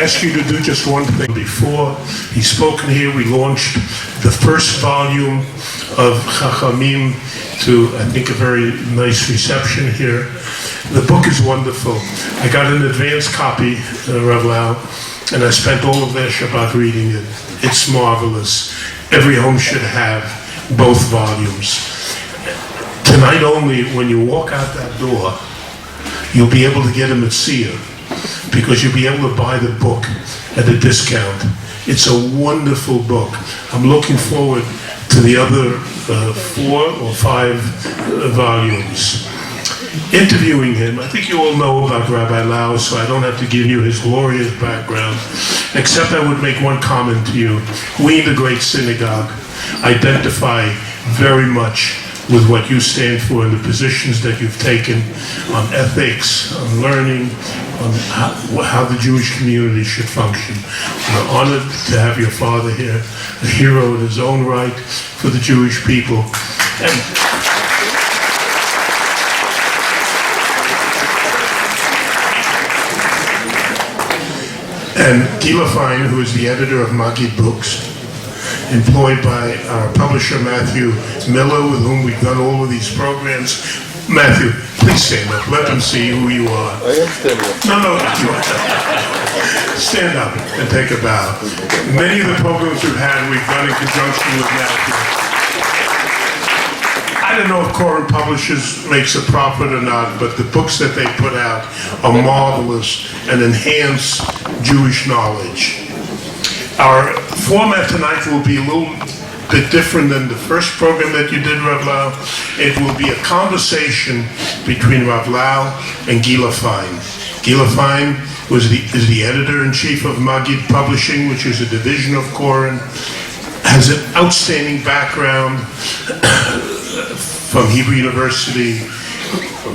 ask you to do just one thing. Before he's spoken here, we launched the first volume of Chachamim to, I think, a very nice reception here. The book is wonderful. I got an advance copy, Rav Lau, and I spent all of their Shabbat reading it. It's marvelous. Every home should have both volumes. Tonight only, when you walk out that door, you'll be able to get a Metzia, because you'll be able to buy the book at a discount. It's a wonderful book. I'm looking forward to the other 4 or 5 volumes. Interviewing him, I think you all know about Rabbi Lau, so I don't have to give you his glorious background, except I would make one comment to you. We in the Great Synagogue identify very much with what you stand for and the positions that you've taken on ethics, on learning, on how the Jewish community should function. We're honored to have your father here, a hero in his own right for the Jewish people. And Gila Fine, who is the editor of Maggid Books, employed by our publisher Matthew Miller, with whom we've done all of these programs. Matthew, please stand up. Let them see who you are. I am standing up. No. Stand up and take a bow. Many of the programs we've done in conjunction with Matthew. I don't know if Koren Publishers makes a profit or not, but the books that they put out are marvelous and enhance Jewish knowledge. Our format tonight will be a little bit different than the first program that you did, Rav Lau. It will be a conversation between Rav Lau and Gila Fine. Gila Fine is the editor-in-chief of Maggid Publishing, which is a division of Koren, has an outstanding background from Hebrew University,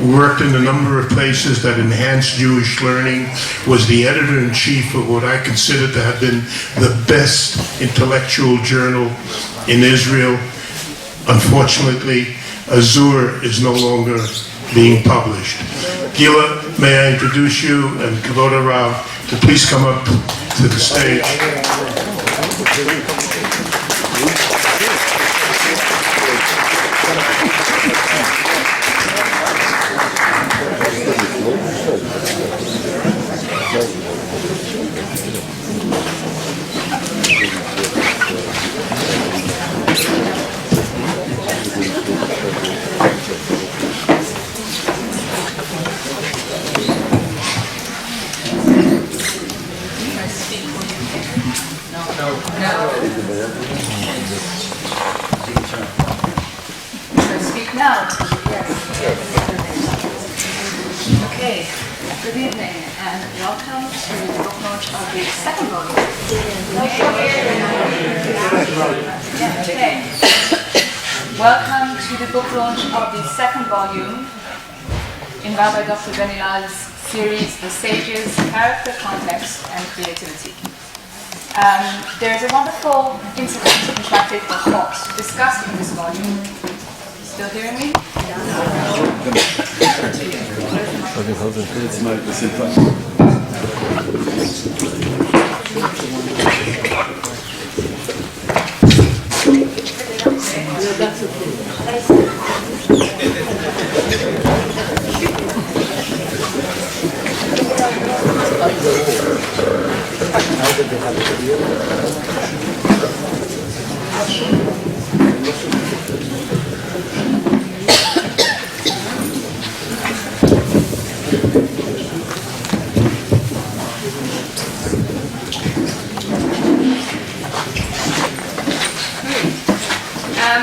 worked in a number of places that enhanced Jewish learning, was the editor-in-chief of what I consider to have been the best intellectual journal in Israel. Unfortunately, Azur is no longer being published. Gila, may I introduce you, and Kavod Rav, to please come up to the stage. Now, yes. Okay, good evening and welcome to the book launch of the second volume. Okay. Welcome to the book launch of the second volume in Rabbi Dr. Daniel's series, The Sages, Character, Context, and Creativity. There is a wonderful incident in Tractate for Thought discussed in this volume. Still hearing me?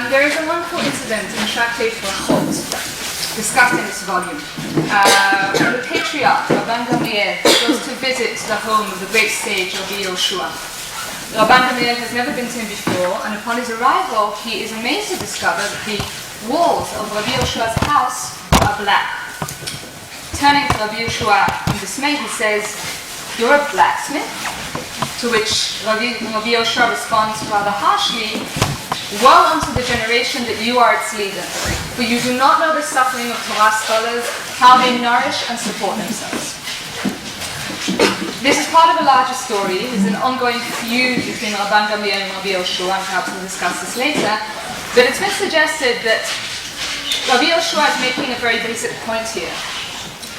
There is a wonderful incident in Tractate for Thought discussed in this volume. The patriarch, Rabbi Gamliel, goes to visit the home of the great sage Rabbi Yoshua. Rabbi Gamliel has never been to him before, and upon his arrival, he is amazed to discover that the walls of Rabbi Yoshua's house are black. Turning to Rabbi Yoshua in dismay, he says, "You're a blacksmith?" To which Rabbi Yoshua responds rather harshly, "Woe unto the generation that you are its leader, for you do not know the suffering of Torah scholars, how they nourish and support themselves." This is part of a larger larger story. There's an ongoing feud between Rabban Gamliel and Rabbi Yoshua, and perhaps we'll discuss this later. But it's been suggested that Rabbi Yoshua is making a very basic point here.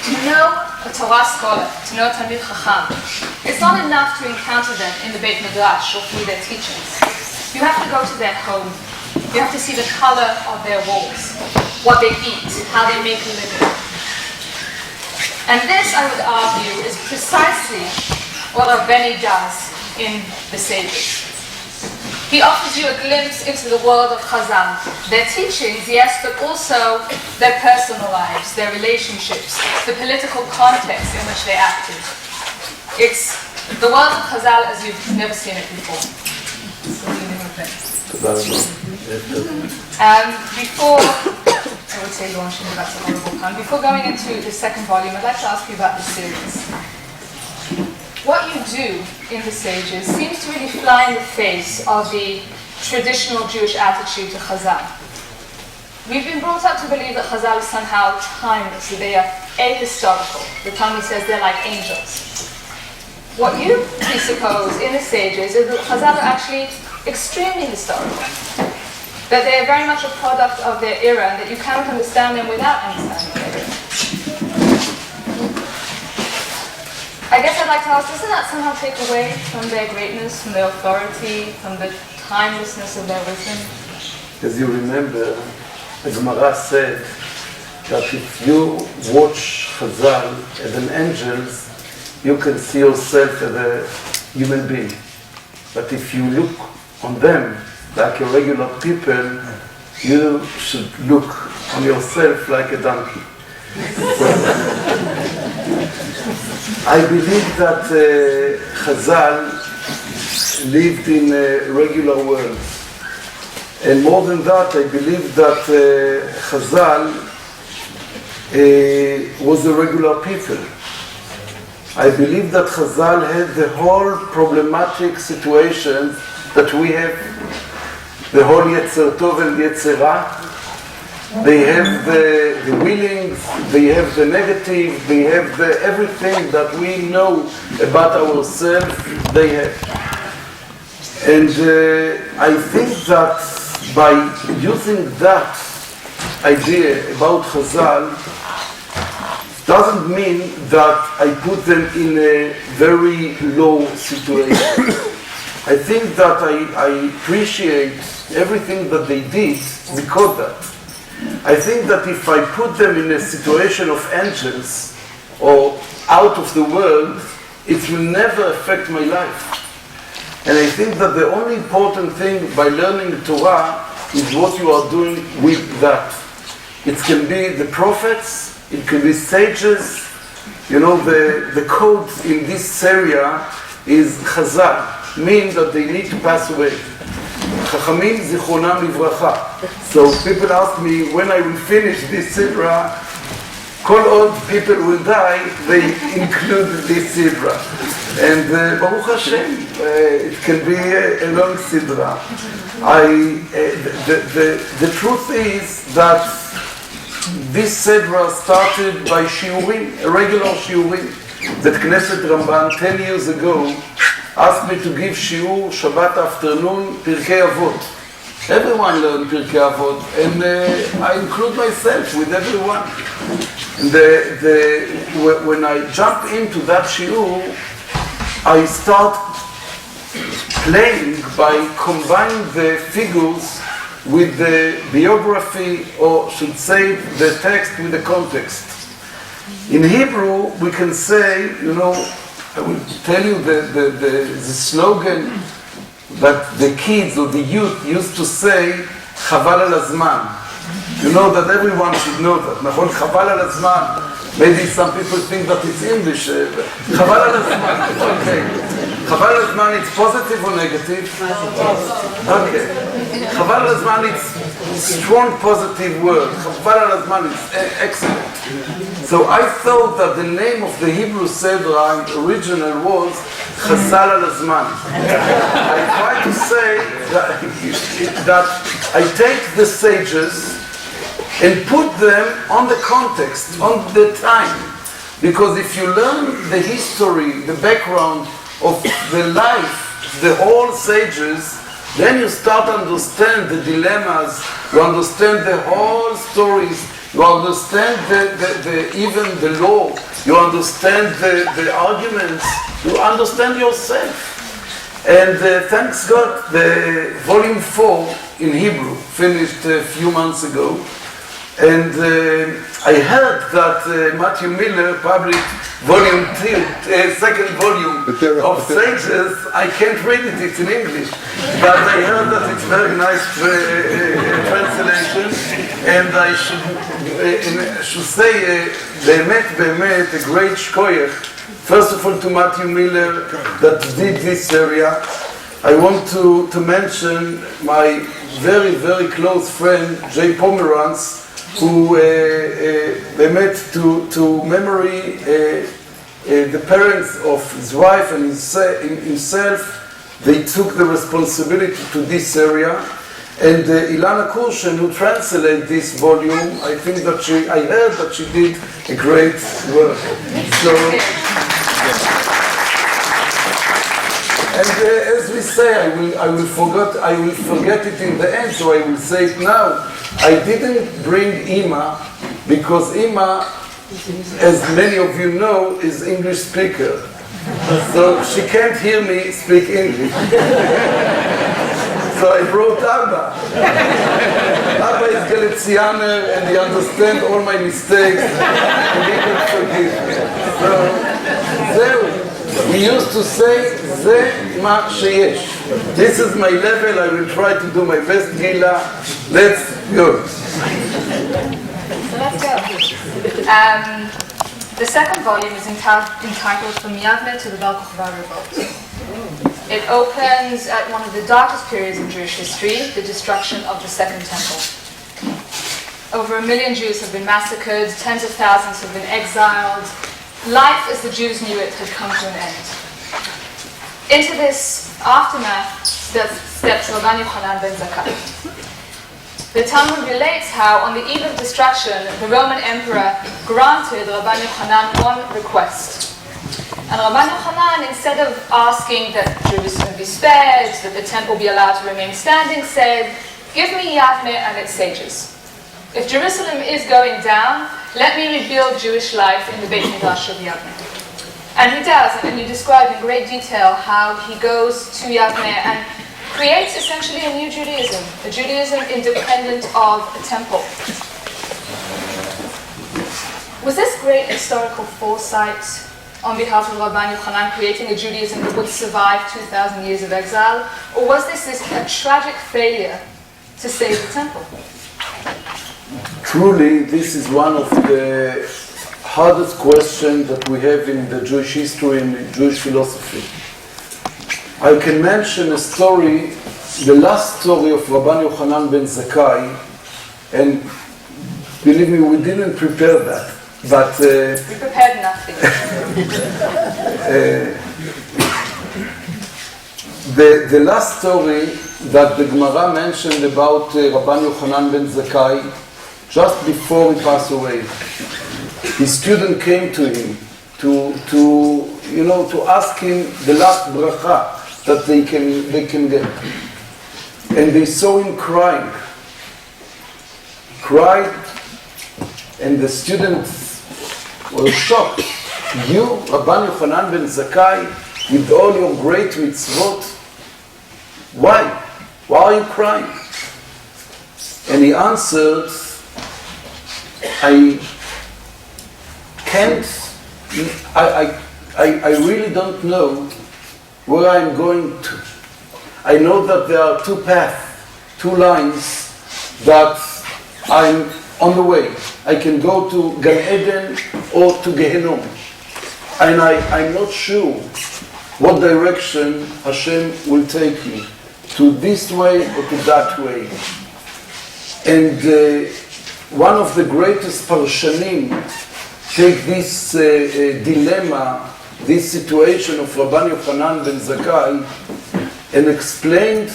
To know a Torah scholar, to know a Talmid Chacham, it's not enough to encounter them in the Beit Midrash or through their teachings. You have to go to their home. You have to see the color of their walls, what they eat, how they make a living. And this, I would argue, is precisely what Rabbi does in the Sages. He offers you a glimpse into the world of Chazal, their teachings, yes, but also their personal lives, their relationships, the political context in which they acted. It's the world of Chazal as you've never seen it before. Before, I would say launching, but that's a horrible pun. Before going into the second volume, I'd like to ask you about the series. What you do in the Sages seems to really fly in the face of the traditional Jewish attitude to Chazal. We've been brought up to believe that Chazal is somehow timeless, that they are ahistorical. The Talmud says they're like angels. What you presuppose in the Sages is that Chazal are actually extremely historical, that they are very much a product of their era and that you cannot understand them without understanding their era. I guess I'd like to ask, doesn't that somehow take away from their greatness, from their authority, from the timelessness of their wisdom? As you remember, the Gemara said that if you watch Chazal as an angel, you can see yourself as a human being. But if you look on them like a regular people, you should look on yourself like a donkey. I believe that Chazal lived in a regular world. And more than that, I believe that Chazal was a regular people. I believe that Chazal had the whole problematic situation that we have, the whole Yetzer Tov and Yetzer Ra. They have the willings, they have the negative, they have everything that we know about ourselves, they have. And I think that by using that idea about Chazal, doesn't mean that I put them in a very low situation. I think that I appreciate everything that they did because that. I think that if I put them in a situation of angels or out of the world, it will never affect my life. And I think that the only important thing by learning the Torah is what you are doing with that. It can be the prophets, it can be sages. You know, the code in this area is Chazal, means that they need to pass away. Chachamim zichronam livracha. So people ask me when I will finish this sidra, kol old people will die, they include this sidra. And Baruch Hashem, it can be a long sidra. The truth is that this sidra started by shiurim, a regular shiurim, that Knesset Ramban 10 years ago asked me to give shiur Shabbat afternoon Pirkei Avot. Everyone learned Pirkei Avot, and I include myself with everyone. And when I jump into that shiur, I start playing by combining the figures with the biography, or should say the text with the context. In Hebrew, we can say, you know, I will tell you the slogan that the kids or the youth used to say, Chaval al Azman. You know that everyone should know that. Chaval al Azman. Maybe some people think that it's English. Chaval al Azman. Okay. Chaval al Azman, it's positive or negative? Okay. Chaval al Azman, it's strong positive word. Chaval al Azman is excellent. So I thought that the name of the Hebrew Sedra original was Chazal al Azman. I try to say that I take the sages and put them on the context, on the time. Because if you learn the history, the background of the life, the whole sages, then you start to understand the dilemmas, you understand the whole stories, you understand even the law, you understand the arguments, you understand yourself. And thanks God, the volume 4 in Hebrew finished a few months ago. And I heard that Matthew Miller published volume 2, second volume of Sages. I can't read it, it's in English. But I heard that it's very nice translation. And I should say, באמת, a great shkoyach. First of all, to Matthew Miller that did this area. I want to mention my very, very close friend, Jay Pomeranz, who they met to memory the parents of his wife and himself. They took the responsibility to this area. And Ilana Kurshen, who translated this volume, I think that I heard that she did a great work. So, and as we say, I will forget it in the end, so I will say it now. I didn't bring Ima because Ima, as many of you know, is English speaker. So she can't hear me speak English. So I brought Abba. Abba is Galicianer and he understands all my mistakes and he can forgive me. So, zeu. We used to say, זה מה שיש. This is my level, I will try to do my best, Gila. Let's go. So let's go. The second volume is entitled From Yavne to the Bar Kokhba Revolt. It opens at one of the darkest periods in Jewish history, the destruction of the Second Temple. Over 1 million Jews have been massacred, tens of thousands have been exiled. Life as the Jews knew it had come to an end. Into this aftermath steps Rabbi Yochanan ben Zakkai. The Talmud relates how, on the eve of destruction, the Roman emperor granted Rabbi Yochanan one request. And Rabbi Yochanan, instead of asking that Jerusalem be spared, that the temple be allowed to remain standing, said, "Give me Yavne and its sages. If Jerusalem is going down, let me rebuild Jewish life in the Beit Midrash of Yavne." And he does, and you describe in great detail how he goes to Yavne and creates essentially a new Judaism, a Judaism independent of a temple. Was this great historical foresight on behalf of Rabbi Yochanan creating a Judaism that would survive 2,000 years of exile, or was this a tragic failure to save the temple? Truly, this is one of the hardest questions that we have in the Jewish history and in Jewish philosophy. I can mention a story, the last story of Rabbi Yochanan ben Zakkai, and believe me, we didn't prepare that, but we prepared nothing. The last story that the Gemara mentioned about Rabbi Yochanan ben Zakkai, just before he passed away, his student came to him to ask him the last bracha that they can get, and they saw him crying. He cried, and the student was shocked. You, Rabbi Yochanan ben Zakkai, with all your great mitzvot, why? Why are you crying? And he answered, I really don't know where I'm going to. I know that there are two paths, two lines that I'm on the way. I can go to Gan Eden or to Gehenom. And I'm not sure what direction Hashem will take me, to this way or to that way. And one of the greatest parshanim take this dilemma, this situation of Rabbi Yochanan ben Zakkai, and explained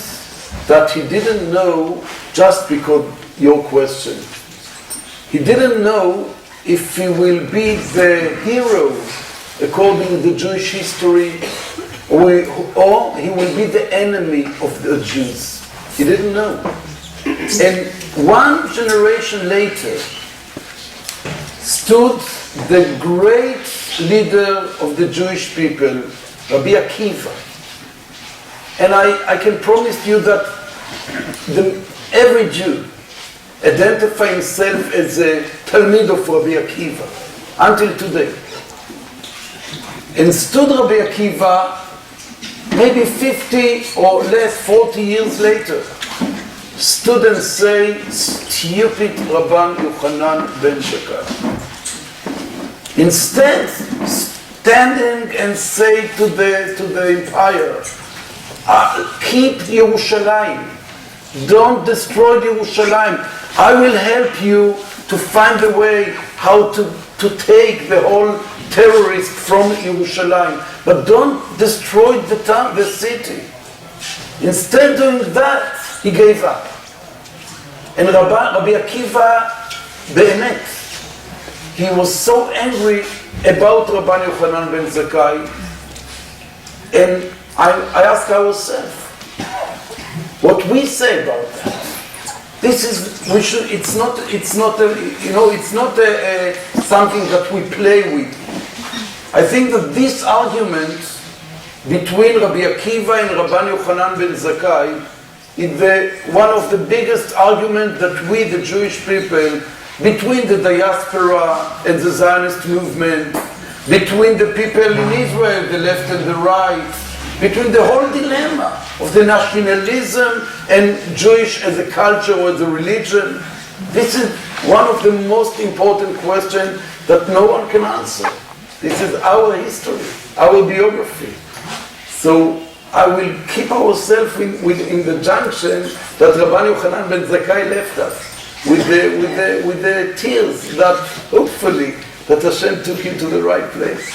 that he didn't know just because your question. He didn't know if he will be the hero according to Jewish history, or or he will be the enemy of the Jews. He didn't know. And one generation later stood the great leader of the Jewish people, Rabbi Akiva. And I can promise you that every Jew identifies himself as a Talmid of Rabbi Akiva until today. And stood Rabbi Akiva maybe 50 or less, 40 years later, stood and say, stupid Rabban Yochanan ben Zakkai. Instead, standing and say to the empire, keep Yerushalayim, don't destroy Yerushalayim. I will help you to find a way how to take the whole terrorist from Yerushalayim, but don't destroy the town, the city. Instead of doing that, he gave up. And Rabbi Akiva, באמת, he was so angry about Rabban Yochanan ben Zakkai, and I asked ourselves, what we say about that? This is, we should, it's not something that we play with. I think that this argument between Rabbi Akiva and Rabban Yochanan ben Zakkai is one of the biggest arguments that we, the Jewish people, between the diaspora and the Zionist movement, between the people in Israel, the left and the right, between the whole dilemma of the nationalism and Jewish as a culture or as a religion. This is one of the most important questions that no one can answer. This is our history, our biography. So I will keep ourselves in the junction that Rabban Yochanan ben Zakkai left us, with the tears that hopefully that Hashem took him to the right place.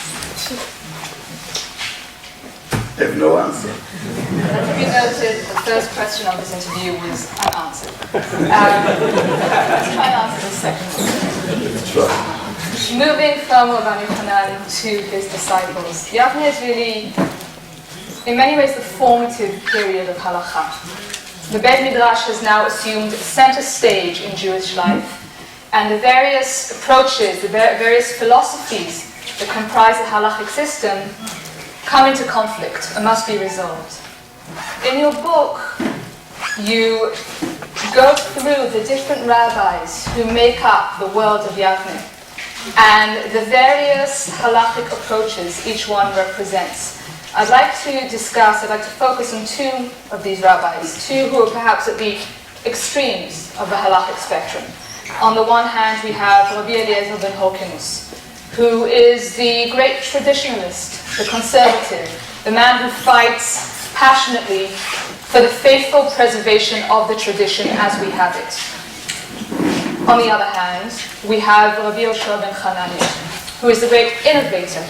I have no answer. Have you noted the first question of this interview was unanswered? Let's try and answer the second one. Moving from Rabban Yochanan to his disciples, Yavne is really, in many ways, the formative period of halakha. The Beit Midrash has now assumed center stage in Jewish life, and the various approaches, the various philosophies that comprise the halachic system come into conflict and must be resolved. In your book, you go through the different rabbis who make up the world of Yavne and the various halachic approaches each one represents. I'd like to focus on two of these rabbis, two who are perhaps at the extremes of the halachic spectrum. On the one hand, we have Rabbi Eliezer ben Horkinus, who is the great traditionalist, the conservative, the man who fights passionately for the faithful preservation of the tradition as we have it. On the other hand, we have Rabbi Yoshua ben Hanania, who is the great innovator,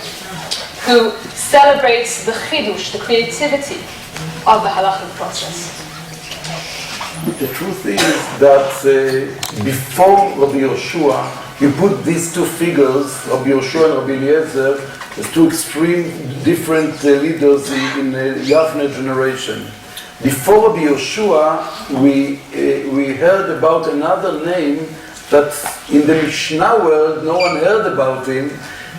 who celebrates the chidush, the creativity of the halachic process. The truth is that before Rabbi Yoshua, you put these two figures, Rabbi Yoshua and Rabbi Eliezer, as two extreme different leaders in the Yavne generation. Before Rabbi Yoshua, we heard about another name that in the Mishnah world no one heard about him.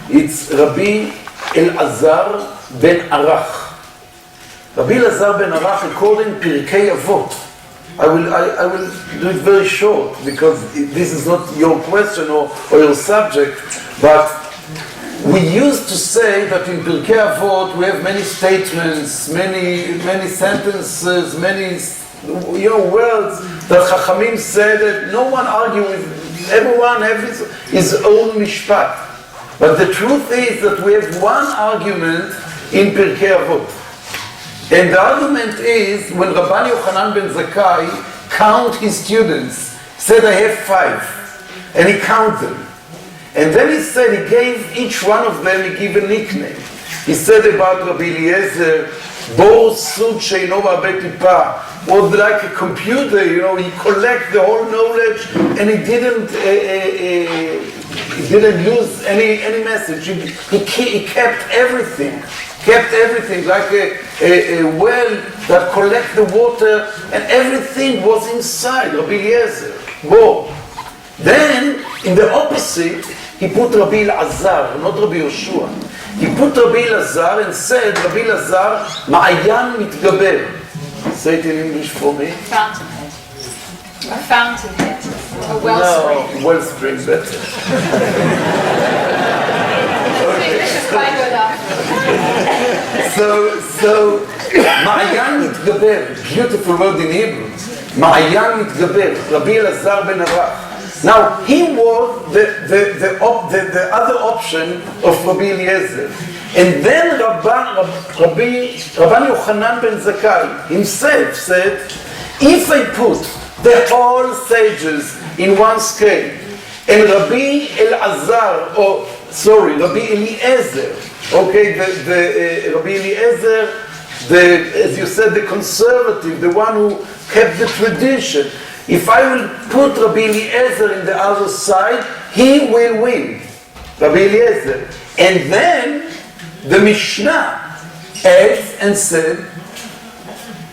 It's Rabbi Elazar ben Arach. Rabbi Elazar ben Arach, according Pirkei Avot. I will do it very short because this is not your question or your subject, but we used to say that in Pirkei Avot we have many statements, many sentences, many words that Chachamim said that no one argues with, everyone has his own mishpat. But the truth is that we have one argument in Pirkei Avot. And the argument is when Rabban Yochanan ben Zakkai count his students, said I have 5, and he counted them. And then he said he gave each one of them, he gave a nickname. He said about Rabbi Eliezer, Bor Sud Sheino Ma'abed Tipa, was like a computer, he collected the whole knowledge and he didn't lose any message. He kept everything. kept everything like a well that collect the water, and everything was inside Rabbi Eliezer. Bo. Then, in the opposite, he put Rabbi Elazar, not Rabbi Yoshua. He put Rabbi Elazar and said, Rabbi Elazar, Ma'ayan mitgaber. Say it in English for me. Fountainhead. A fountainhead. A wellspring. No, wellspring better. English is quite good enough. So, Ma'ayan mitgaber, beautiful word in Hebrew. Ma'ayan mitgaber, Rabbi Elazar ben Arach. Now, he was the other option of Rabbi Eliezer. And then Rabban Yochanan ben Zakkai himself said, if I put the whole sages in one scale, and Rabbi Eliezer, okay, Rabbi Eliezer, as you said, the conservative, the one who kept the tradition, if I will put Rabbi Eliezer in the other side, he will win. Rabbi Eliezer. And then the Mishnah adds and said,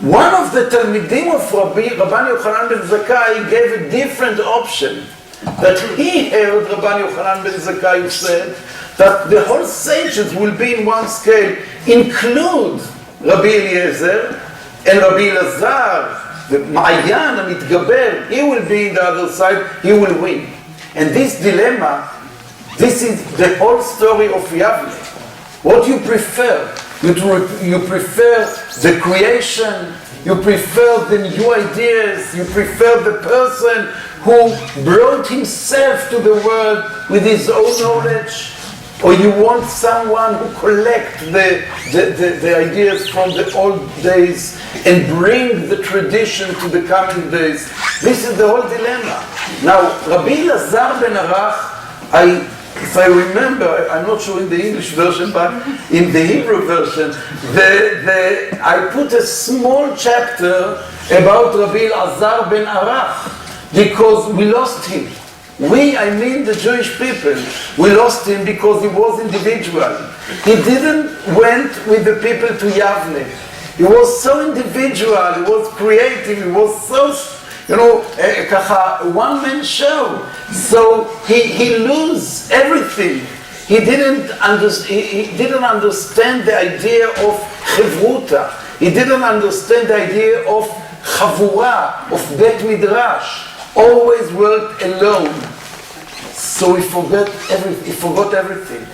one of the Talmidim of Rabban Yochanan ben Zakkai gave a different option. That he heard Rabban Yochanan ben Zakkai said that the whole sages will be in one scale, include Rabbi Eliezer and Rabbi Elazar. The Ma'ayan, Mitgaber, he will be in the other side, he will win. And this dilemma, this is the whole story of Yavne. What you prefer? You prefer the creation, you prefer the new ideas, you prefer the person who brought himself to the world with his own knowledge, or you want someone who collects the ideas from the old days and bring the tradition to the coming days. This is the whole dilemma. Now, Rabbi Elazar ben Arach, if I remember, I'm not sure in the English version, but in the Hebrew version, I put a small chapter about Rabbi Elazar ben Arach because we lost him. I mean the Jewish people, we lost him because he was individual. He didn't went with the people to Yavne. He was so individual, he was creative, he was so, one-man show. So he lose everything. He didn't understand the idea of chevruta. He didn't understand the idea of chavura, of bet midrash. Always worked alone. So he forgot everything.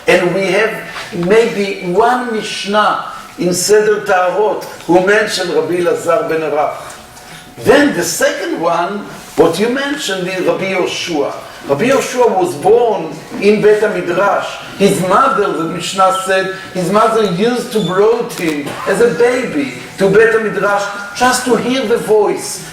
And we have maybe one Mishnah in Seder Taharot who mentioned Rabbi Elazar ben Arach. Then the second one, what you mentioned is Rabbi Yoshua. Rabbi Yoshua was born in Bet HaMidrash. His mother, the Mishnah said, his mother used to brought him as a baby to Bet HaMidrash just to hear the voice,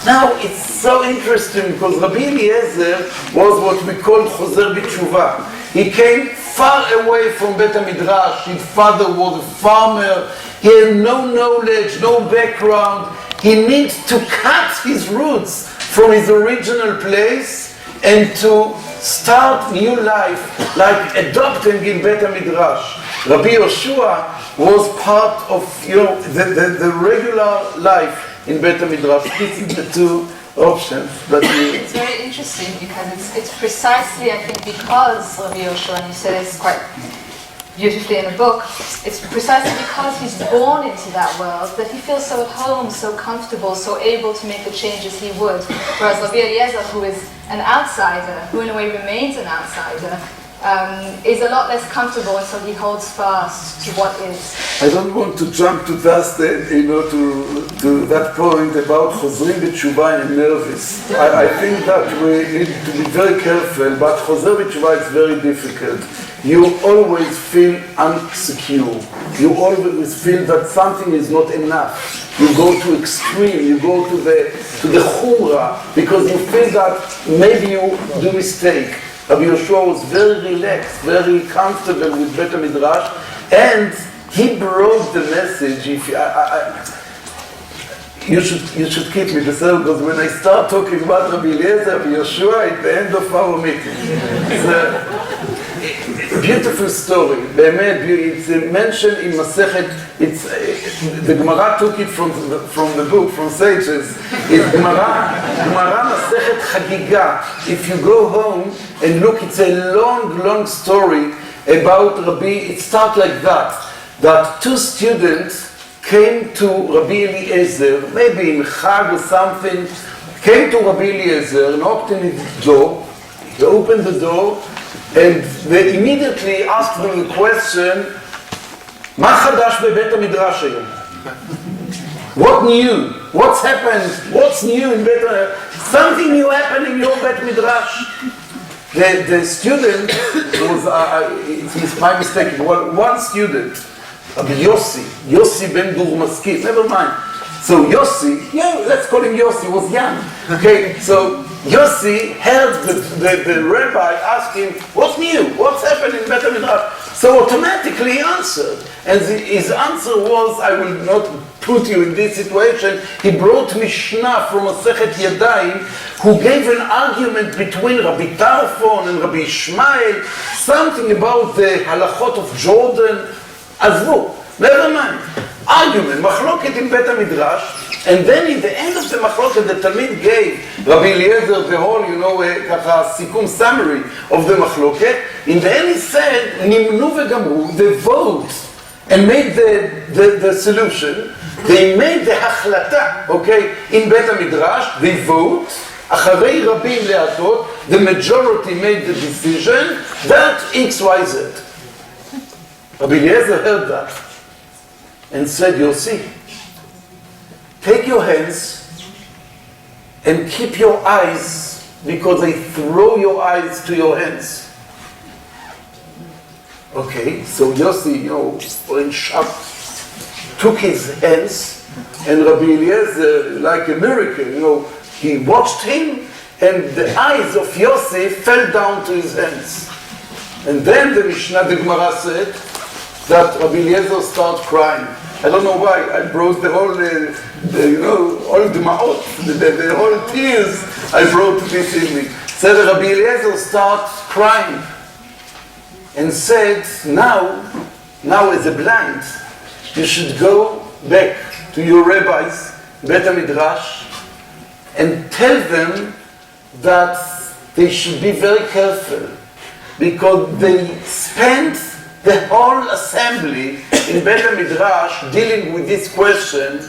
Now, it's so interesting because Rabbi Eliezer was what we call Chozer B'Tshuva. He came far away from Bet HaMidrash. His father was a farmer. He had no knowledge, no background. He needs to cut his roots from his original place and to start new life, like adopting in Bet HaMidrash. Rabbi Yoshua was part of the regular life in Bet HaMidrash. This is the two options that we... It's very interesting because it's precisely, I think, because Rabbi Yoshua, and you said it's quite beautifully in the book, it's precisely because he's born into that world that he feels so at home, so comfortable, so able to make the changes he would. Whereas Rabbi Eliezer, who is an outsider, who in a way remains an outsider, is a lot less comfortable, and so he holds fast to what is. I don't want to jump to that, to that point about Chozrim B'Tshuva and nervous. I think that we need to be very careful, but Chozer B'Tshuva is very difficult. You always feel insecure. You always feel that something is not enough. You go to extreme, you go to the chumrah, because you feel that maybe you do mistake. Rabbi Yoshua was very relaxed, very comfortable with Bet HaMidrash, and he brought the message. You should keep me beside, because when I start talking about Rabbi Eliezer, Rabbi Yoshua, at the end of our meeting. Beautiful story. It's mentioned in Masechet. The Gemara took it from the book, from sages. It's Gemara Masechet Chagiga. If you go home and look, it's a long story about Rabbi. It starts like that two students came to Rabbi Eliezer, maybe in Chag or something, came to Rabbi Eliezer, knocked on his door, they opened the door, and they immediately asked them the question, מה חדש בבית המדרש היום? What new? What's happened? What's new in בית המדרש? Something new happened in your בית מדרש. The student was, it's my mistake, one student, Rabbi Yossi ben Durmaski, never mind. So Yossi, let's call him Yossi, was young. Okay, so Yossi heard the rabbi ask him, what's new? What's happened in Beit HaMidrash? So automatically he answered. And his answer was, I will not put you in this situation. He brought Mishnah from Masechet Yadayim, who gave an argument between Rabbi Tarfon and Rabbi Ishmael, something about the halachot of Jordan. Azvu, never mind. Argument, machloket in Beit HaMidrash, and then in the end of the machloket, the Talmid gave Rabbi Eliezer the whole, kaka sikum summary of the machloket. In the end he said, Nimnu vegamru, they vote and made the solution. They made the hachlata, okay, in Beit HaMidrash, they vote, acharei rabim leatot, the majority made the decision, that X, Y, Z. Rabbi Eliezer heard that and said, Yossi, take your hands and keep your eyes, because I throw your eyes to your hands. Okay, so Yossi, in shock, took his hands, and Rabbi Eliezer, like a miracle, he watched him, and the eyes of Yossi fell down to his hands. And then the Mishnah, the Gemara said, that Rabbi Eliezer started crying. I don't know why. I brought the whole, all the ma'ot, the whole tears I brought this evening. So Rabbi Eliezer started crying and said, now as a blind, you should go back to your rabbis, Beit HaMidrash, and tell them that they should be very careful, because they spent the whole assembly in Beit HaMidrash dealing with this question.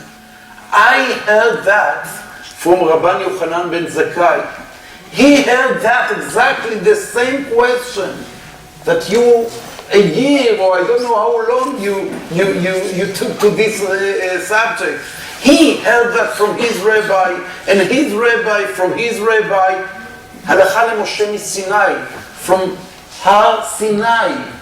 I heard that from Rabban Yochanan ben Zakkai. He heard that exactly the same question that you, a year or I don't know how long you took to this subject. He heard that from his rabbi, and his rabbi from his rabbi, Halacha leMoshe miSinai, from Har Sinai.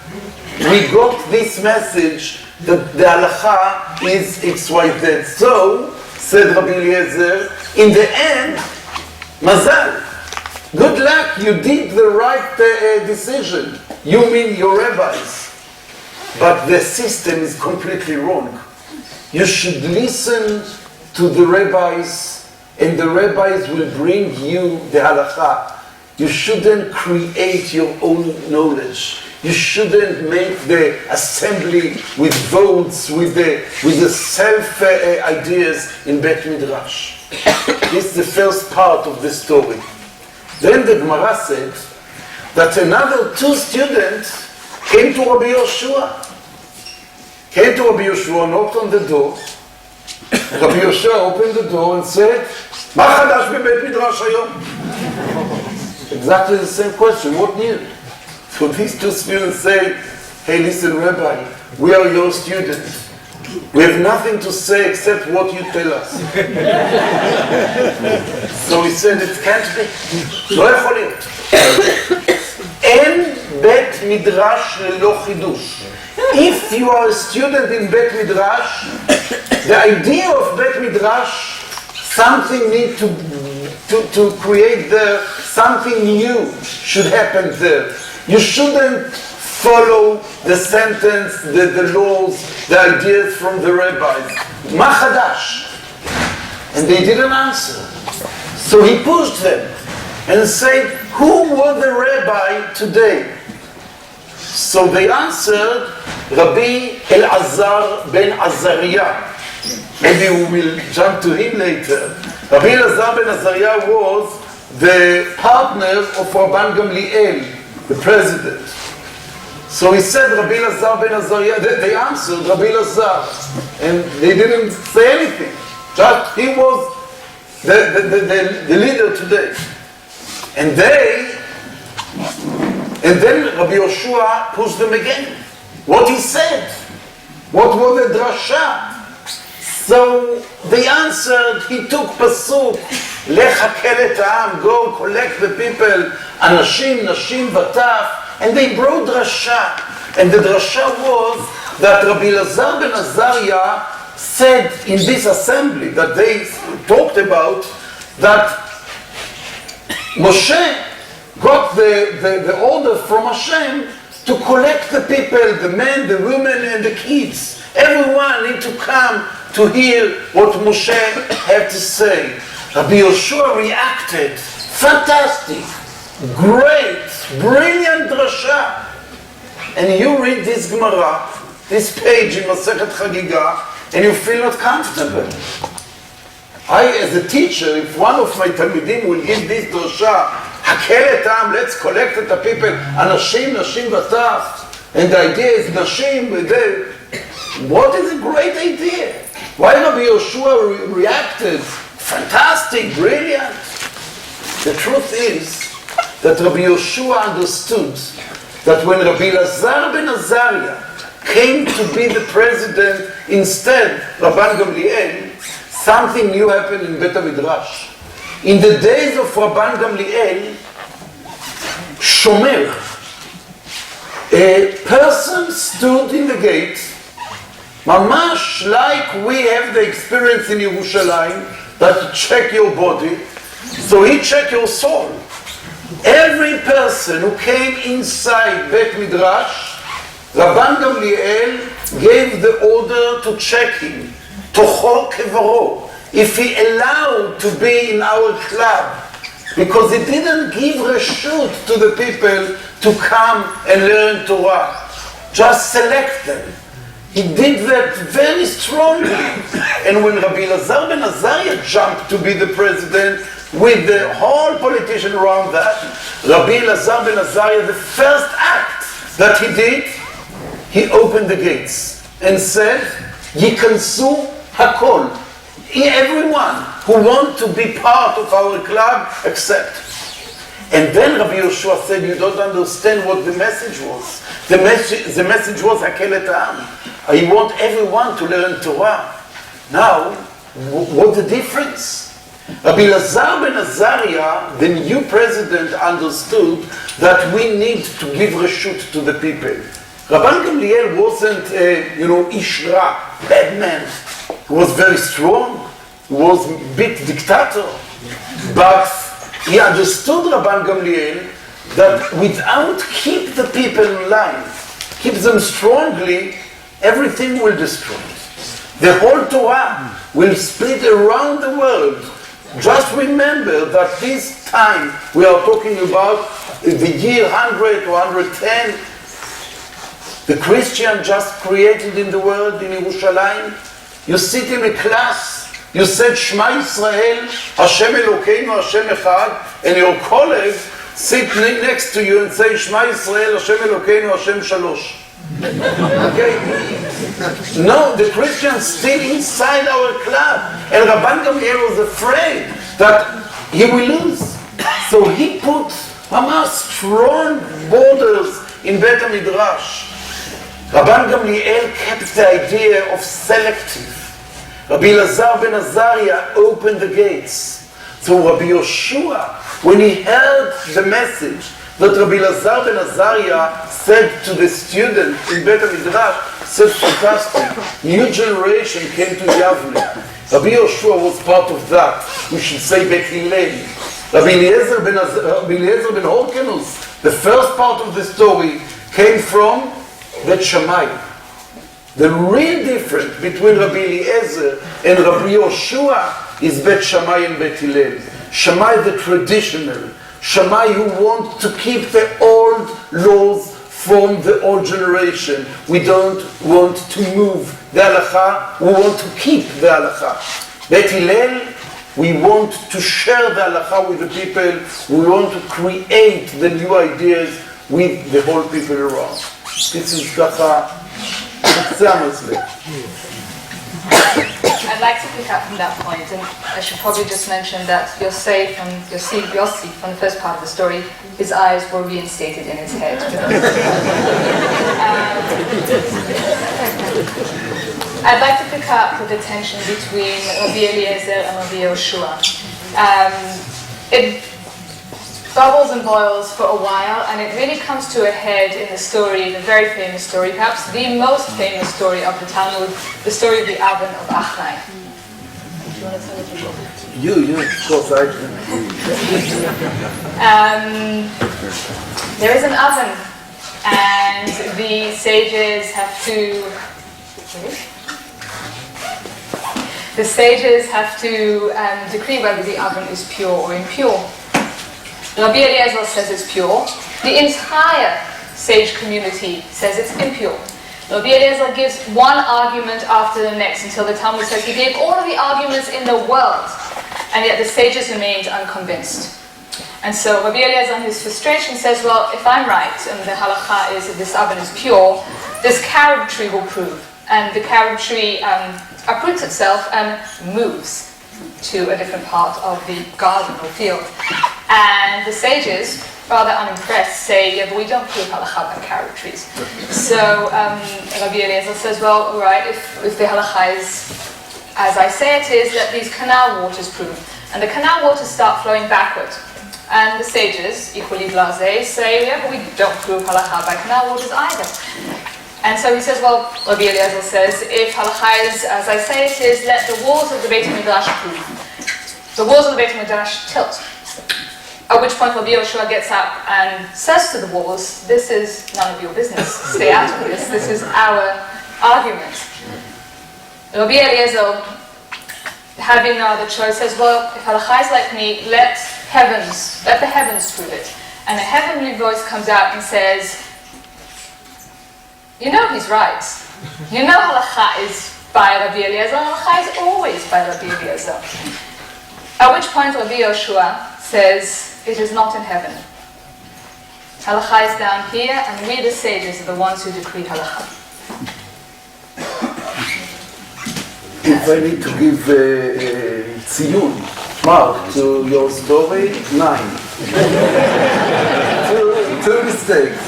We got this message that the halacha is XYZ. So, said Rabbi Eliezer, in the end, mazal, good luck, you did the right decision. You mean your rabbis. But the system is completely wrong. You should listen to the rabbis, and the rabbis will bring you the halacha. You shouldn't create your own knowledge. You shouldn't make the assembly with votes, with the self ideas in Beit Midrash. This is the first part of the story. Then the Gemara said that another two students came to Rabbi Yoshua. Knocked on the door. Rabbi Yoshua opened the door and said, "Ma chadash bebeit Midrash hayom?" Exactly the same question. What new? So these two students say, hey, listen, Rabbi, we are your students. We have nothing to say except what you tell us. So he said, it can't be. לא יכול להיות. אין בית מדרש ללא חידוש. If you are a student in בית מדרש, the idea of בית מדרש, something need to create there, something new should happen there. You shouldn't follow the sentence, the laws, the ideas from the rabbis. Ma chadash? And they didn't answer. So he pushed them and said, who was the rabbi today? So they answered, Rabbi Elazar ben Azariah. Maybe we will jump to him later. Rabbi Elazar ben Azariah was the partner of Rabban Gamliel, the president. So he said, Rabbi Elazar ben Azariah, they answered Rabbi Elazar, and they didn't say anything. Just he was the leader today. And then Rabbi Yoshua pushed them again. What he said? What was the drasha? So they answered, he took pasuk, Lech hakel et ha'am, go collect the people, anashim, nashim, vataf, and they brought drasha. And the drasha was that Rabbi Elazar ben Azariah said in this assembly that they talked about that Moshe got the order from Hashem to collect the people, the men, the women, and the kids. Everyone need to come to hear what Moshe had to say. Rabbi Yoshua reacted, fantastic, great, brilliant drasha. And you read this Gemara, this page in Masechet Chagiga, and you feel not comfortable. I, as a teacher, if one of my Talmidim will give this drasha, Hakel et ha'am, let's collect the people, anashim, nashim, vataf, and the idea is nashim, what is a great idea? Why Rabbi Yoshua reacted? Fantastic, brilliant. The truth is that Rabbi Yoshua understood that when Rabbi Elazar ben Azariah came to be the president instead Rabban Gamliel, something new happened in Bet HaMidrash. In the days of Rabban Gamliel, Shomer, a person stood in the gate, mamash like we have the experience in Yerushalayim, that you check your body, so he checked your soul. Every person who came inside Bet Midrash, Rabban Gamliel gave the order to check him, tocho kevaro, if he allowed to be in our club, because he didn't give reshut to the people to come and learn Torah, just select them. He did that very strongly. And when Rabbi Elazar ben Azariah jumped to be the president, with the whole politician around that, Rabbi Elazar ben Azariah, the first act that he did, he opened the gates and said, Yikansu hakol. Everyone who wants to be part of our club, accept. And then Rabbi Yoshua said, you don't understand what the message was. The message was, Hakel et ha'am. I want everyone to learn Torah. Now, what's the difference? Rabbi Elazar ben Azariah, the new president, understood that we need to give reshut to the people. Rabban Gamliel wasn't ish ra, bad man. He was very strong. He was a big dictator. But he understood, Rabban Gamliel, that without keep the people in line, keep them strongly, everything will destroy. The whole Torah will split around the world. Just remember that this time we are talking about the year 100 or 110. The Christian just created in the world, in Yerushalayim. You sit in a class, you said Shema Yisrael, Hashem Elokeinu, Hashem Echad, and your colleague sit next to you and say Shema Yisrael, Hashem Elokeinu, Hashem Shalosh. Okay? No, the Christians still inside our club. And Rabban Gamliel was afraid that he will lose. So he put strong borders in Bet HaMidrash. Rabban Gamliel kept the idea of selective. Rabbi Elazar ben Azariah opened the gates. So Rabbi Yoshua, when he heard the message that Rabbi Elazar ben Azariah said to the student in Bet HaMidrash, said, fantastic, new generation came to Yavne. Rabbi Yoshua was part of that. We should say Bet Hillel. Rabbi Eliezer ben Horkenus, the first part of the story, came from Bet Shammai. The real difference between Rabbi Eliezer and Rabbi Yoshua is Bet Shammai and Bet Hillel. Shammai the traditional, Shammai who want to keep the old laws from the old generation. We don't want to move the halakha, we want to keep the halakha. Beit Hillel, we want to share the halakha with the people, we want to create the new ideas with the whole people around. This is kaka, I'd like to pick up from that point, and I should probably just mention that Yossi from the first part of the story, his eyes were reinstated in his head. I'd like to pick up with the tension between Rabbi Eliezer and Rabbi Yoshua. It bubbles and boils for a while, and it really comes to a head in the story, the very famous story, perhaps the most famous story of the Talmud, the story of the oven of Achnai. Do you want to tell it? You, of course, I can. There is an oven, and the sages have to... The sages have to decree whether the oven is pure or impure. Rabbi Eliezer says it's pure. The entire sage community says it's impure. Rabbi Eliezer gives one argument after the next until the Talmud says he gave all of the arguments in the world, and yet the sages remained unconvinced. And so Rabbi Eliezer, in his frustration, says, well, if I'm right, and the halakha is that this oven is pure, this carob tree will prove. And the carob tree uproots itself and moves to a different part of the garden or field. And the sages, rather unimpressed, say, yeah, but we don't prove halakha by carob trees. So Rabbi Eliezer says, well, all right, if the halakha is, as I say it is, that these canal waters prove. And the canal waters start flowing backward. And the sages, equally blasé, say, yeah, but we don't prove halakha by canal waters either. And so he says, well, Rabbi Eliezer says, if halakha is, as I say it is, let the walls of the Beit HaMidrash prove. The walls of the Beit HaMidrash tilt. At which point Rabbi Yoshua gets up and says to the walls, this is none of your business, stay out of this, this is our argument. Rabbi Eliezer, having no other choice, says, well, if halakha is like me, let the heavens prove it. And a heavenly voice comes out and says, you know he's right. You know halakha is by Rabbi Eliezer, halakha is always by Rabbi Eliezer. At which point Rabbi Yoshua says, it is not in heaven. Halakha is down here, and we the sages are the ones who decree halakha. If I need to give tziyun, mark to your story, 9. two mistakes.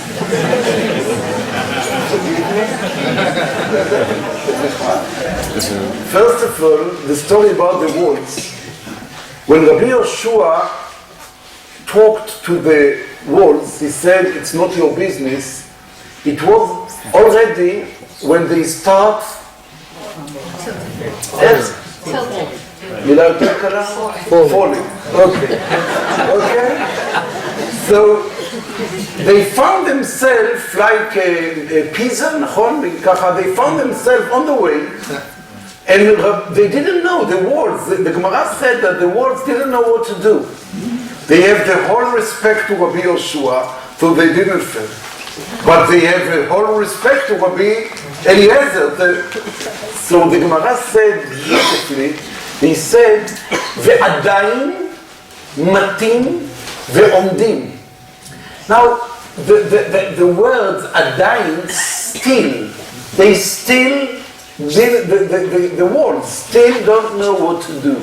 First of all, the story about the walls. When Rabbi Yoshua talked to the walls, he said, it's not your business. It was already when they start falling. Okay. So they found themselves like a pigeon, they found themselves on the way, and they didn't know the walls. The Gemara said that the walls didn't know what to do. They have the whole respect to Rabbi Yoshua, so they didn't fail. But they have the whole respect to Rabbi Eliezer. So the Gemara said beautifully, he said, ve'adayin matim ve'omdim. Now, the words adayin, still, they still, the words still don't know what to do.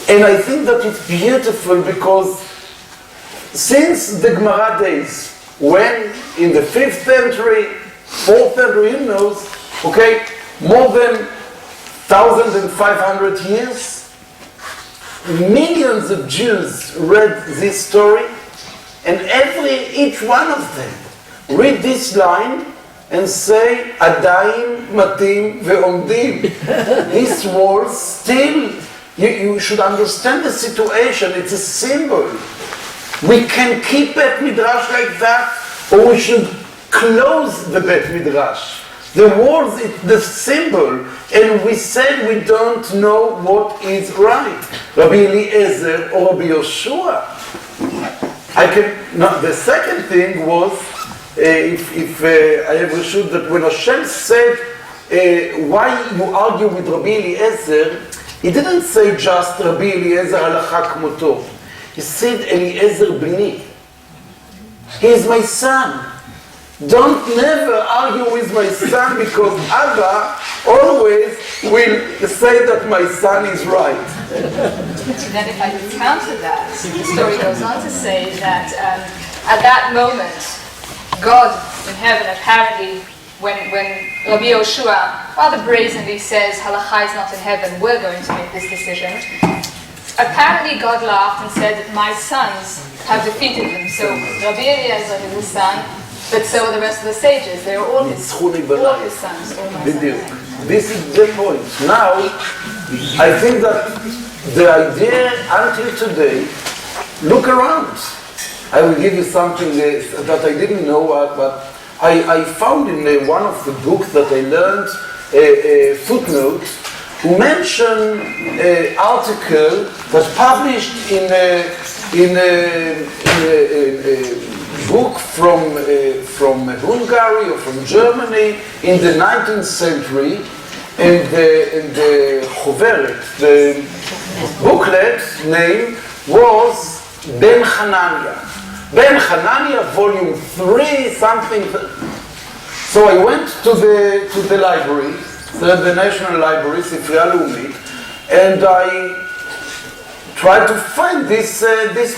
And I think that it's beautiful because since the Gemara days, when in the 5th century, 4th century, who knows, okay, more than 1,500 years, millions of Jews read this story, and each one of them read this line and say, Adayim matim ve'omdim. These walls still, you should understand the situation, it's a symbol. We can keep Bet Midrash like that, or we should close the Bet Midrash. The walls, it's the symbol, and we said we don't know what is right. Rabbi Eliezer or Rabbi Yoshua. The second thing was, if I have reshut, that when Hashem said, why you argue with Rabbi Eliezer, he didn't say just Rabbi Eliezer halacha kmoto. He said Eliezer b'ni. He is my son. Don't never argue with my son, because Abba always will say that my son is right. And then if I could counter that, the story goes on to say that at that moment, God in heaven apparently, when Rabbi Yoshua rather brazenly says, Halakha is not in heaven, we're going to make this decision, apparently God laughed and said that my sons have defeated him. So Rabbi Eliezer is his son, but so are the rest of the sages. They are all his sons. All my sons. This is the point. Now, I think that the idea until today, look around. I will give you something that I didn't know, but I found in one of the books that I learned a footnote who mentioned an article that published in a book from Hungary or from Germany in the 19th century, and the Choveret, the booklet name was Ben Hanania. Ben Hanania, volume 3, something. So I went to the library, the National Library, Sifriya Leumit, and I tried to find this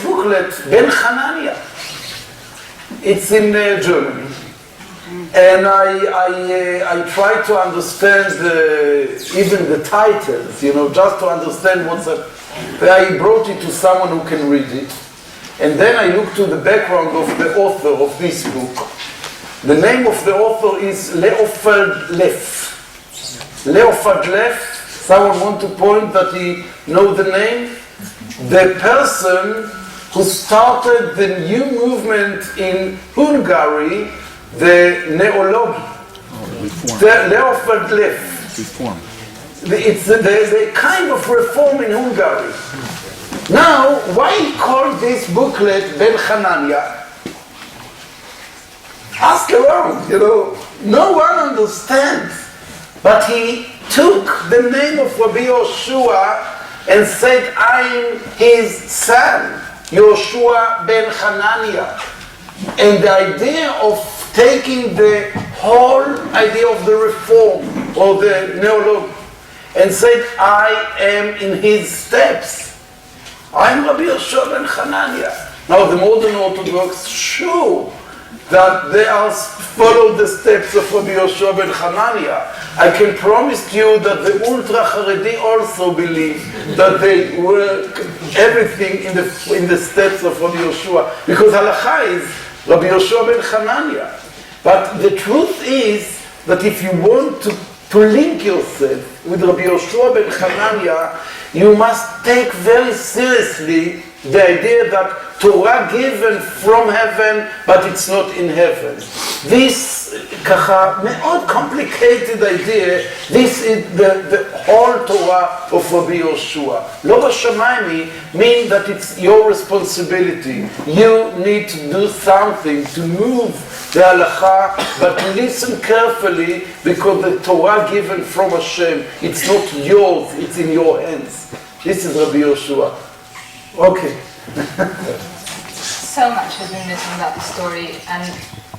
booklet, Ben Hanania. It's in Germany, and I tried to understand even the titles, just to understand what's up. I brought it to someone who can read it, and then I looked to the background of the author of this book. The name of the author is Leopold Leff. Leopold Leff. Someone want to point that he know the name? The person who started the new movement in Hungary, the Neology. The Leopold Leff. Reform. It's the kind of reform in Hungary. Now, why he called this booklet Ben Hanania? Ask around, no one understands. But he took the name of Rabbi Yoshua and said, I'm his son, Yoshua ben Hanania. And the idea of taking the whole idea of the reform or the neology and said, I am in his steps. I'm Rabbi Yoshua ben Hanania. Now the modern Orthodox show that they are follow the steps of Rabbi Yoshua ben Hanania. I can promise you that the Ultra Haredi also believe that they work everything in the steps of Rabbi Yoshua, because halakha is Rabbi Yoshua ben Hanania. But the truth is that if you want to link yourself with Rabbi Yoshua ben Hanania, you must take very seriously the idea that Torah given from heaven, but it's not in heaven. This מאוד complicated idea, this is the whole Torah of Rabbi Yoshua. Lo b'shamayim mean that it's your responsibility. You need to do something to move the halakha, but listen carefully, because the Torah given from Hashem, it's not yours, it's in your hands. This is Rabbi Yoshua. Okay. So much has been written about the story, and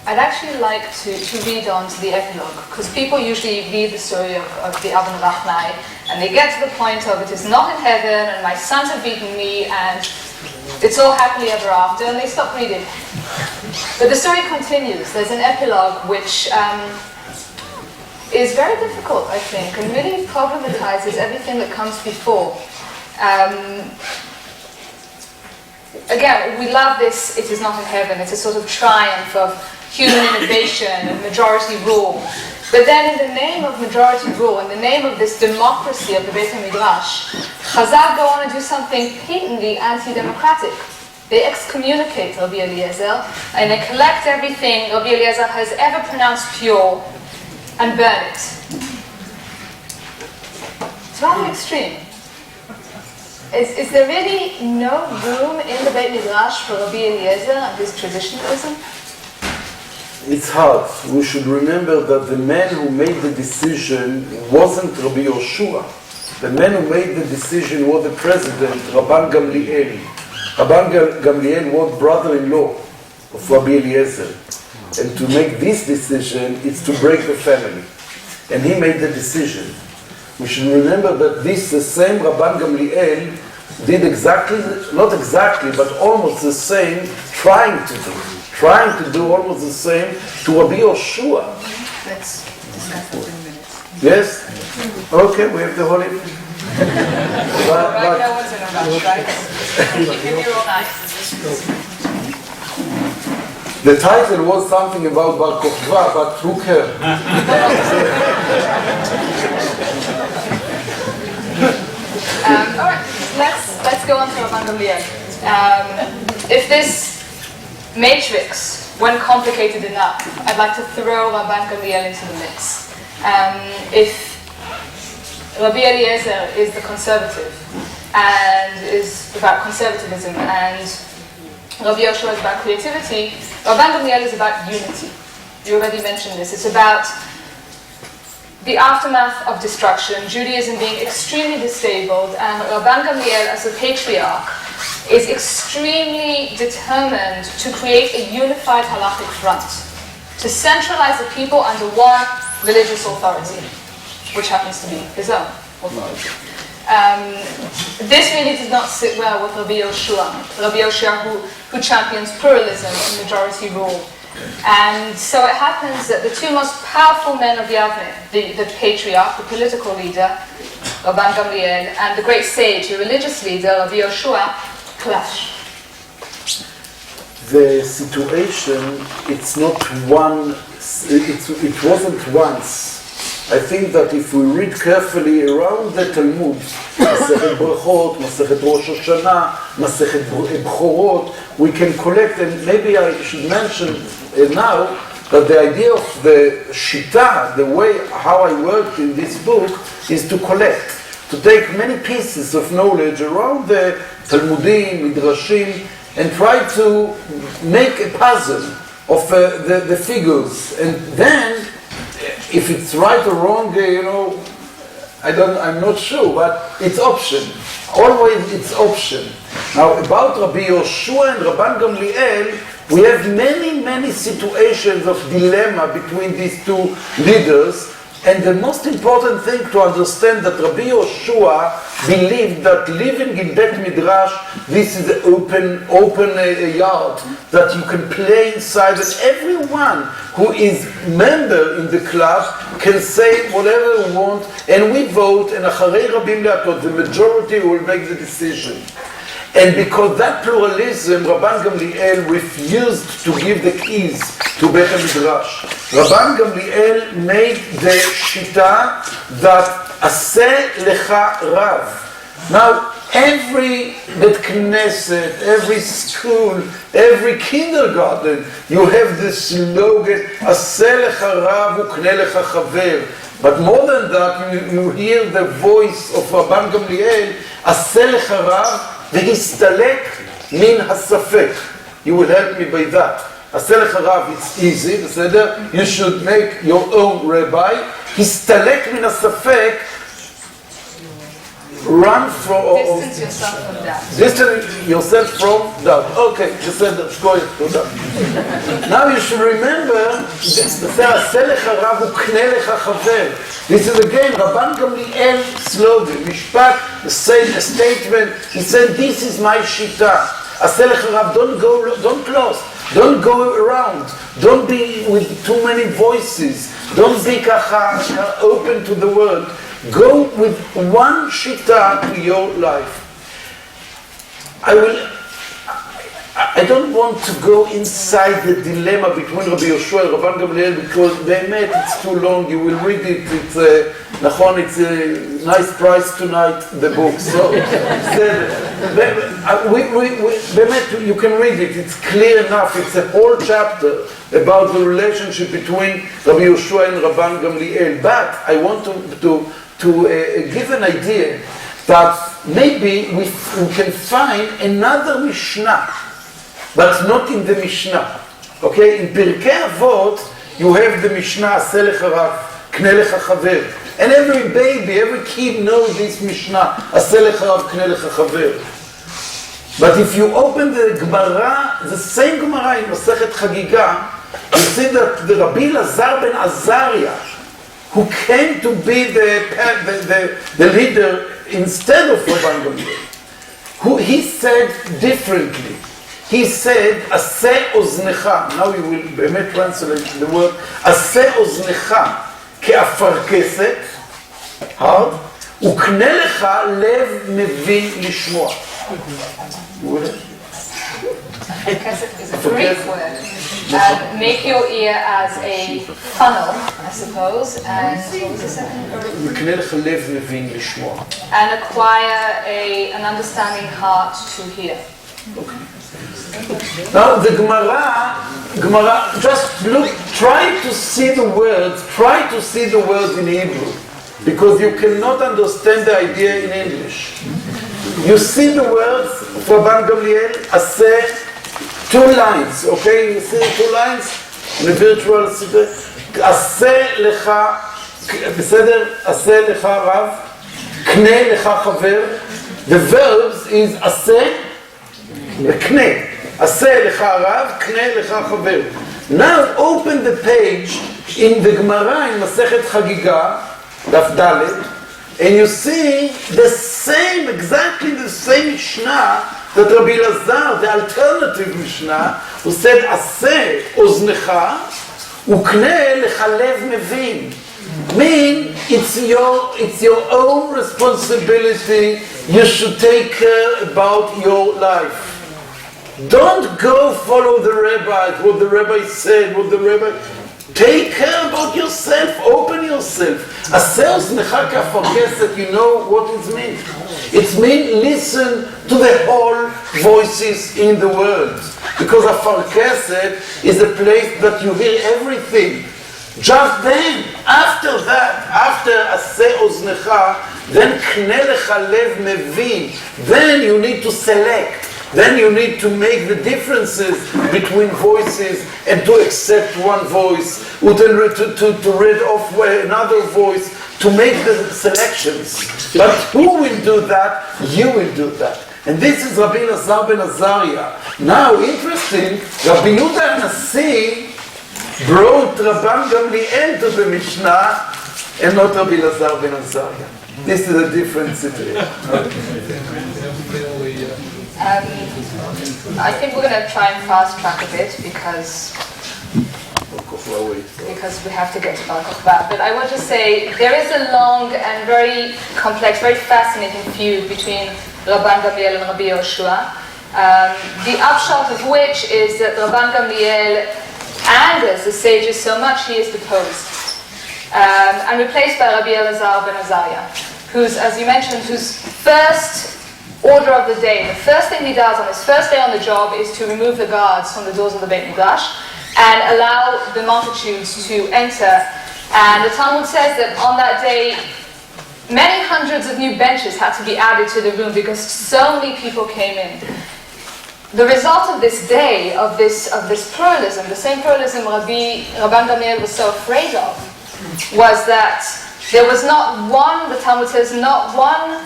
I'd actually like to read on to the epilogue, because people usually read the story of the Avon Rachnai, and they get to the point of it is not in heaven, and my sons have beaten me, and it's all happily ever after, and they stop reading. But the story continues. There's an epilogue which is very difficult, I think, and really problematizes everything that comes before. Again, we love this, it is not in heaven, it's a sort of triumph of human innovation and majority rule. But then in the name of majority rule, in the name of this democracy of the Beit HaMidrash, Chazal go on and do something patently anti-democratic. They excommunicate Rabbi Eliezer, and they collect everything Rabbi Eliezer has ever pronounced pure and burn it. It's rather extreme. Is there really no room in the Beit Midrash for Rabbi Eliezer and his traditionalism? it's hard. We should remember that the man who made the decision wasn't Rabbi Yoshua. The man who made the decision was the president, Rabban Gamliel. Rabban Gamliel was brother-in-law of Rabbi Eliezer. And to make this decision, it's to break the family. And he made the decision. We should remember that the same Rabban Gamliel did exactly, not exactly, but almost the same, trying to do almost the same to Rabbi Yoshua. Let's discuss that in a minute. Yes? Okay, we have the holy. Right, no one's in a rush, right? Keep your own eyes. The title was something about Bar Kokhba, but who cares? All right, let's go on to Rabban Gamliel. If this matrix went complicated enough, I'd like to throw Rabban Gamliel into the mix. If Rabbi Eliezer is the conservative and is about conservatism, and Rabbi Yoshua is about creativity, Rabban Gamliel is about unity. You already mentioned this. It's about the aftermath of destruction, Judaism being extremely disabled, and Rabban Gamliel as a patriarch is extremely determined to create a unified halachic front, to centralize the people under one religious authority, which happens to be his own authority. This really does not sit well with Rabbi Yoshua, who champions pluralism and majority rule. And so it happens that the two most powerful men of Yavne, the patriarch, the political leader, Rabban Gamliel, and the great sage, the religious leader, Rabbi Yoshua, clash. The situation, it's not one, it wasn't once. I think that if we read carefully around the Talmud, Masechet Brachot, Masechet Rosh Hashanah, Masechet Bechorot, we can collect, and maybe I should mention now that the idea of the Shita, the way how I worked in this book, is to collect, to take many pieces of knowledge around the Talmudim, Midrashim, and try to make a puzzle of the figures, and then if it's right or wrong, I'm not sure, but it's option. Always it's option. Now, about Rabbi Yoshua and Rabban Gamliel, we have many situations of dilemma between these two leaders, and the most important thing to understand that Rabbi Yoshua believed that living in Bet Midrash, this is an open yard that you can play inside, and everyone who is member in the club can say whatever we want, and we vote, and Acharei Rabim Le'atot, the majority will make the decision. And because that pluralism, Rabban Gamliel refused to give the keys to Bet HaMidrash. Rabban Gamliel made the shita that Aseh Lecha Rav. Now, every Bet Knesset, every school, every kindergarten, you have this slogan, Aseh Lecha Rav Ukne Lecha Chaver. But more than that, you hear the voice of Rabban Gamliel, Aseh Lecha Rav, והסתלק מן הספק. You will help me by that. עשה לך רב, it's easy, בסדר? You should make your own rabbi. הסתלק מן הספק, run from... Distance yourself from that. Distance yourself from doubt. Okay, בסדר, go ahead, תודה. Now you should remember, עשה לך רב וקנה לך חבר. This is again Rabban Gamliel slogan, משפט, a statement. He said, this is my shita. עשה לך רב, don't close, don't go around, don't be with too many voices, don't be ככה open to the world. Go with one shita to your life. I don't want to go inside the dilemma between Rabbi Yoshua and Rabban Gamliel because it's too long. You will read it. It's a nice price tonight, the book. So, you can read it. It's clear enough. It's a whole chapter about the relationship between Rabbi Yoshua and Rabban Gamliel. But I want to give an idea that maybe we can find another Mishnah, but not in the Mishnah. Okay, in Pirkei Avot, you have the Mishnah, Aseh lecha rav, Kneh lecha chaver. And every baby, every kid knows this Mishnah, Aseh lecha rav, Kneh lecha chaver. But if you open the Gemara, the same Gemara in Masechet Chagiga, you see that the Rabbi Lazar ben Azariah, who came to be the leader instead of Rabban Gamliel, he said differently. He said, Aseh oznecha. Now we will באמת translate the word, Aseh oznecha כאפרכסת, hard, וקנה לך לב מבין לשמוע. Afrakesset is a Greek word. Make your ear as a funnel, I suppose, and what was the second? וקנה לך לב מבין לשמוע. And acquire an understanding heart to hear. Okay. Now the Gemara, just look, try to see the words in Hebrew, because you cannot understand the idea in English. You see the words for Rabban Gamliel, Aseh, 2 lines, okay? You see 2 lines in the virtual sitter. Aseh lecha, בסדר? Aseh lecha rav, Kneh lecha chaver. The verbs is Aseh, Kneh. Aseh lecha rav, Kneh lecha chaver. Now open the page in the Gemara in Masechet Chagiga, Daf Dalet, and you see the same, exactly the same Mishnah that Rabbi Lazar, the alternative Mishnah, who said, Aseh oznecha, ukneh lecha lev mevin. Mean, it's your own responsibility. You should take care about your life. Don't go follow the rabbis, what the rabbi said, take care about yourself, open yourself. Aseh oznecha ka'afarkeset, you know what it means? It means listen to the whole voices in the world. Because afarkeset is a place that you hear everything. Just then, after that, after Aseh oznecha, then Kneh lecha lev mevin, then you need to select. Then you need to make the differences between voices and to accept one voice, or to read off another voice, to make the selections. But who will do that? You will do that. And this is Rabbi Lazar ben Azariah. Now, interesting, Rabbi Yehuda Nasi brought Rabban Gamliel to the Mishnah and not Rabbi Lazar ben Azariah. This is a different situation. I think we're going to try and fast track a bit because we have to get to Bar Kokhba. But I want to say there is a long and very complex, very fascinating feud between Rabban Gamliel and Rabbi Yoshua. The upshot of which is that Rabban Gamliel angers the sages so much he is deposed and replaced by Rabbi Elazar ben Azariah, who's, as you mentioned, whose first order of the day, the first thing he does on his first day on the job is to remove the guards from the doors of the Beit Midrash and allow the multitudes to enter. And the Talmud says that on that day, many hundreds of new benches had to be added to the room because so many people came in. The result of this day, of this pluralism, the same pluralism Rabban Gamliel was so afraid of, was that there was not one, the Talmud says, not one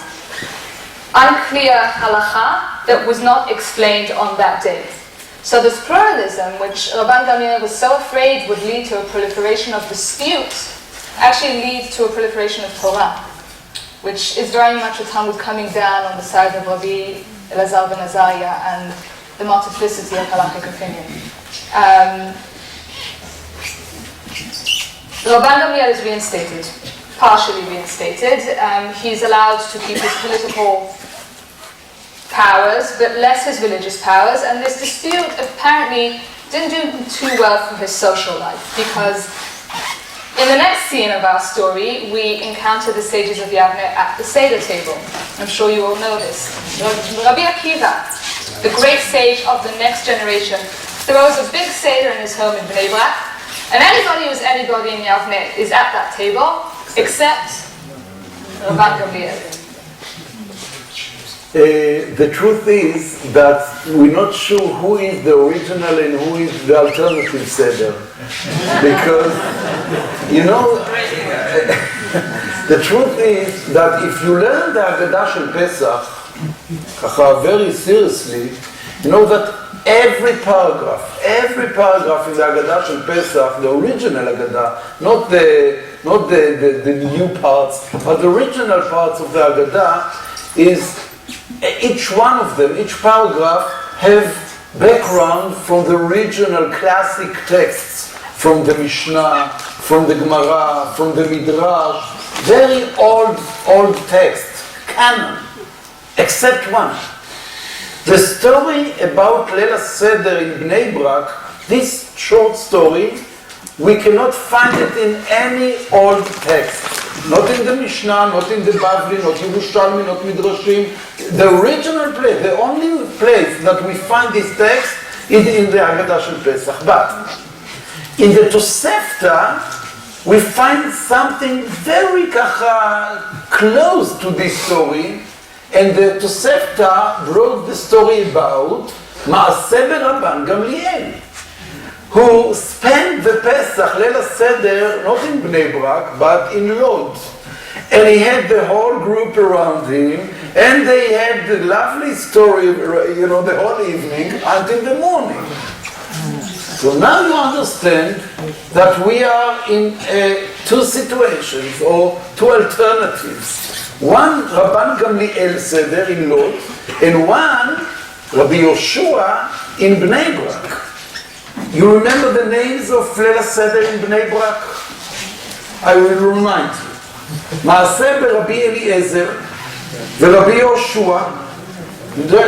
unclear halacha that was not explained on that day. So this pluralism, which Rabban Gamliel was so afraid would lead to a proliferation of disputes, actually leads to a proliferation of Torah, which is very much a Talmud coming down on the side of Rabbi Elazar ben Azariah and the multiplicity of halakhic opinion. Rabban Gamliel is reinstated, partially reinstated. He's allowed to keep his political powers, but less his religious powers, and this dispute apparently didn't do too well for his social life, because in the next scene of our story, we encounter the sages of Yavne at the Seder table. I'm sure you all know this. Rabbi Akiva, the great sage of the next generation, throws a big Seder in his home in Bnei Brak, and anybody who's anybody in Yavne is at that table, except Rabban Gamliel. the truth is that we're not sure who is the original and who is the alternative Seder. Because, you know, the truth is that if you learn the Haggadah shel Pesach, very seriously, you know that every paragraph in the Haggadah shel Pesach, the original Haggadah, not the new parts, but the original parts of the Haggadah, is each one of them, each paragraph, have background from the original classic texts, from the Mishnah, from the Gemara, from the Midrash, very old text, canon, except one. The story about Leil Seder in Bnei Brak, this short story, we cannot find it in any old text. Not in the Mishnah, not in the Bavli, not in Yerushalmi, not Midrashim. The original place, the only place that we find this text is in the Haggadah shel Pesach. But in the Tosefta, we find something very close to this story, and the Tosefta brought the story about Maaseh Rabban Gamliel, who spent the Pesach, Leil Seder, not in Bnei Brak, but in Lod. And he had the whole group around him, and they had the lovely story, you know, the whole evening until the morning. So now you understand that we are in two situations, or two alternatives. One, Rabban Gamliel Seder in Lod, and one, Rabbi Yoshua in Bnei Brak. You remember the names of Leil Seder in Bnei Brak? I will remind you. Maaseh Rabbi Eliezer, Rabbi Yoshua.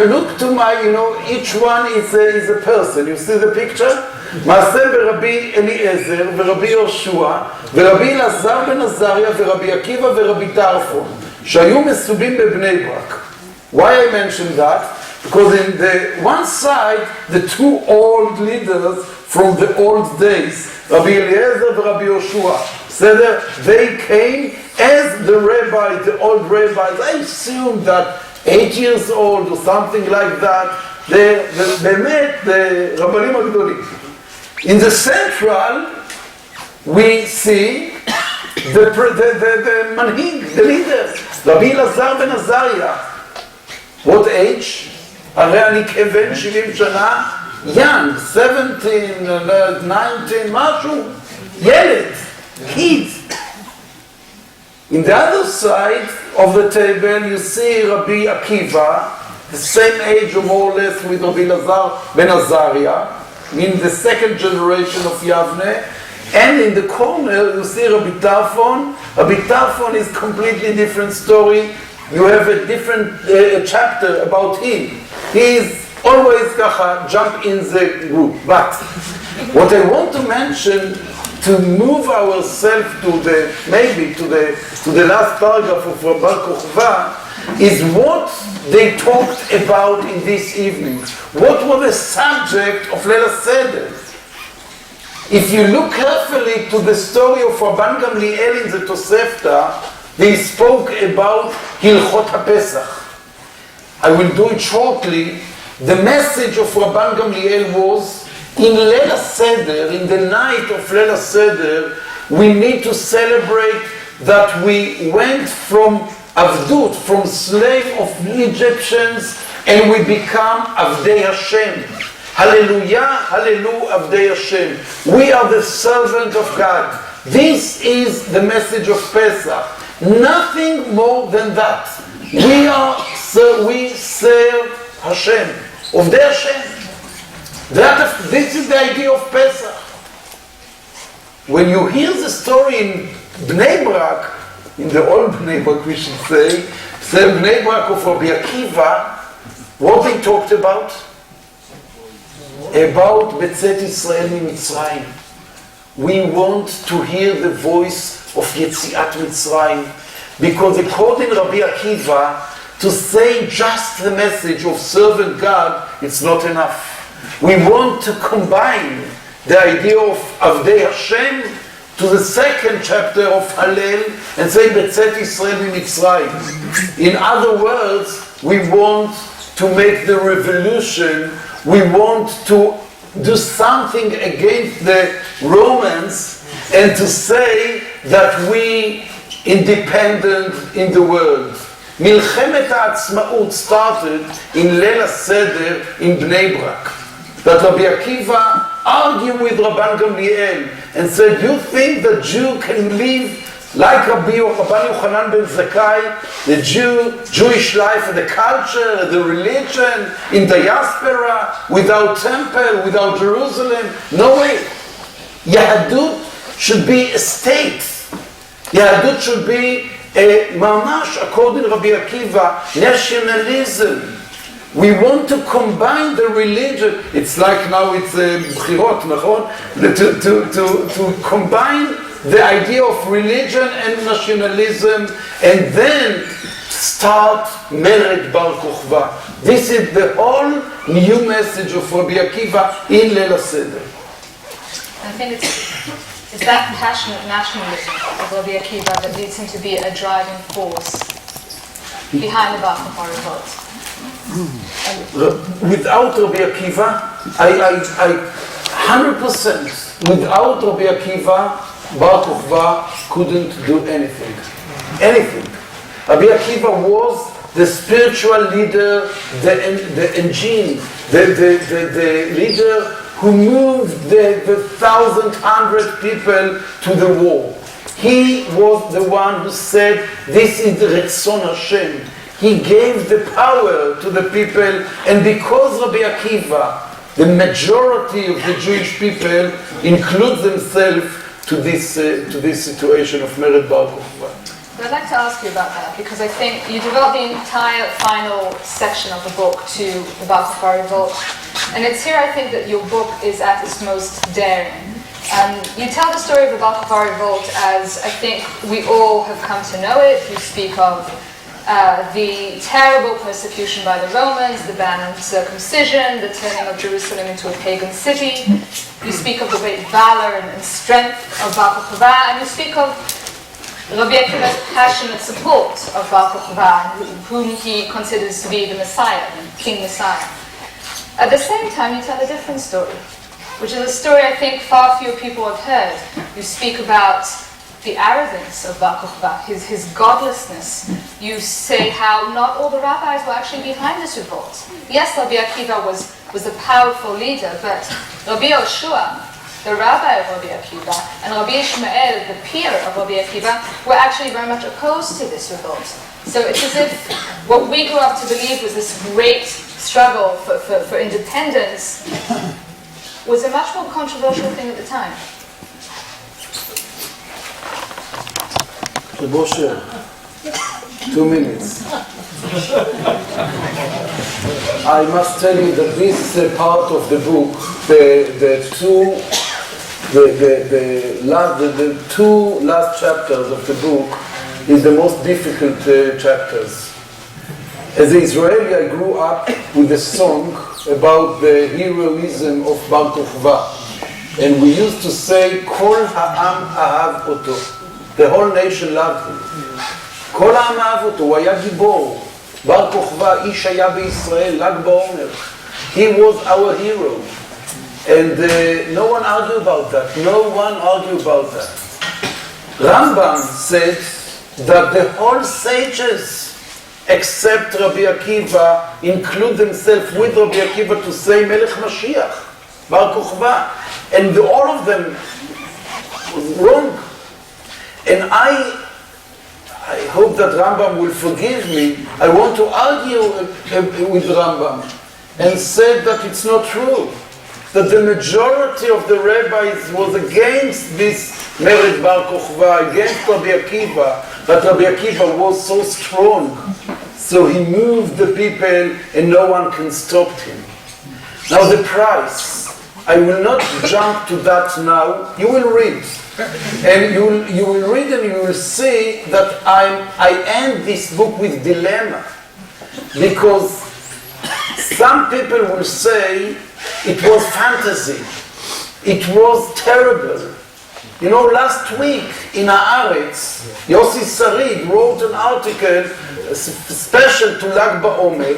Look to my, you know, each one is a person. You see the picture? Maaseh Rabbi Eliezer, Rabbi Yoshua, Rabbi Elazar ben Azariah, Rabbi Akiva, Rabbi Tarfon, שהיו מסובים בבני ברק. Why I mention that? Because in the one side, the two old leaders from the old days, Rabbi Eliezer and Rabbi Yoshua, they came as the rabbis, the old rabbis. I assume that 8 years old or something like that. They met the Rabbanim HaGdolim. In the central, we see the manhig, the leader, Rabbi Elazar ben Azariah. What age? הרי אני כבן 70 שנה, young, 17, 19, משהו, ילד, kid. In the other side of the table, you see Rabbi Akiva, the same age or more or less with Rabbi Elazar ben Azariah, in the second generation of Yavne, and in the corner you see Rabbi Tarfon. Rabbi Tarfon is completely different story. You have a different chapter about him. He is always jump in the group. But what I want to mention, to move ourselves to the last paragraph of Rabban Kochva, is what they talked about in this evening. What was the subject of Leil Seder? If you look carefully to the story of Rabban Gamliel in the Tosefta, they spoke about Hilchot HaPesach. I will do it shortly. The message of Rabban Gamliel was, in Leil Seder, in the night of Leil Seder, we need to celebrate that we went from Avdut, from slave of the Egyptians, and we become Avdei Hashem. Hallelujah, hallelujah, Avdei Hashem. We are the servant of God. This is the message of Pesach. Nothing more than that. We serve Hashem, Avdei Hashem. This is the idea of Pesach. When you hear the story in Bnei Brak, in the old Bnei Brak we should say, the Bnei Brak of Rabbi Akiva, what they talked about? About Betzet Yisrael Mitzrayim. We want to hear the voice of Yetziat Mitzrayim, because according to Rabbi Akiva, to say just the message of serving God, it's not enough. We want to combine the idea of Avdei Hashem to the second chapter of Hallel and say, Betzet Yisrael miMitzrayim. In other words, we want to make the revolution, we want to do something against the Romans and to say that we independent in the world. Milchemet HaAtzmaut started in Leil HaSeder in Bnei Brak. That Rabbi Akiva argued with Rabban Gamliel and said, you think the Jew can live like Rabbi Yochanan ben Zakkai, the Jewish life, the culture, the religion, in diaspora, without temple, without Jerusalem? No way. Yahadut should be a state. Yahadut should be a mamash, according to Rabbi Akiva, nationalism. We want to combine the religion. It's like now it's bchirot, to combine the idea of religion and nationalism, and then start Mered Bar Kochva. This is the whole new message of Rabbi Akiva in Leil HaSeder. I think it's that passionate nationalism of Rabbi Akiva that leads him to be a driving force behind the Bar Kochva revolt. Without Rabbi Akiva, I 100%, without Rabbi Akiva, Bar Kochva couldn't do anything. Anything. Rabbi Akiva was the spiritual leader, the engine, the leader who moved the 1,100 people to the war. He was the one who said, this is the Retzon Hashem. He gave the power to the people, and because Rabbi Akiva, the majority of the Jewish people include themselves to this situation of Mered Bar Kochva. I'd like to ask you about that, because I think you developed the entire final section of the book to the Bar Kochva revolt, and it's here I think that your book is at its most daring. You tell the story of the Bar Kochva revolt as I think we all have come to know it. You speak of the terrible persecution by the Romans, the ban on circumcision, the turning of Jerusalem into a pagan city. You speak of the great valor and strength of Bar Kochva, and you speak of Rabbi Akiva's passionate support of Bar Kochva, whom he considers to be the Messiah, the King Messiah. At the same time, you tell a different story, which is a story I think far fewer people have heard. You speak about the arrogance of Bar Kochva, his godlessness. You say how not all the rabbis were actually behind this revolt. Yes, Rabbi Akiva was a powerful leader, but Rabbi Yoshua, the rabbi of Rabbi Akiva, and Rabbi Ishmael, the peer of Rabbi Akiva, were actually very much opposed to this revolt. So it's as if what we grew up to believe was this great struggle for independence was a much more controversial thing at the time. Moshe, 2 minutes. I must tell you that this part of the book, the two last chapters of the book, is the most difficult chapters. As an Israeli, I grew up with a song about the heroism of Bar Kochva, and we used to say, "Kol ha'am ahav oto." The whole nation loved him. כל העם אהב אותו, הוא היה גיבור. בר כוכבא, איש היה בישראל, ל"ג בעומר. He was our hero. And no one argued about that. No one argued about that. Rambam said that the whole sages, except Rabbi Akiva, include themselves with Rabbi Akiva to say Melech Mashiach, Bar Kochva. And all of them was wrong. And I hope that Rambam will forgive me. I want to argue with Rambam and say that it's not true. That the majority of the rabbis was against this Mered Bar Kochva, against Rabbi Akiva. But Rabbi Akiva was so strong. So he moved the people and no one can stop him. Now the price. I will not jump to that now. You will read. And you will read and you will see that I end this book with dilemma. Because some people will say it was fantasy. It was terrible. You know, last week in Haaretz, Yossi Sarid wrote an article special to Lag BaOmer,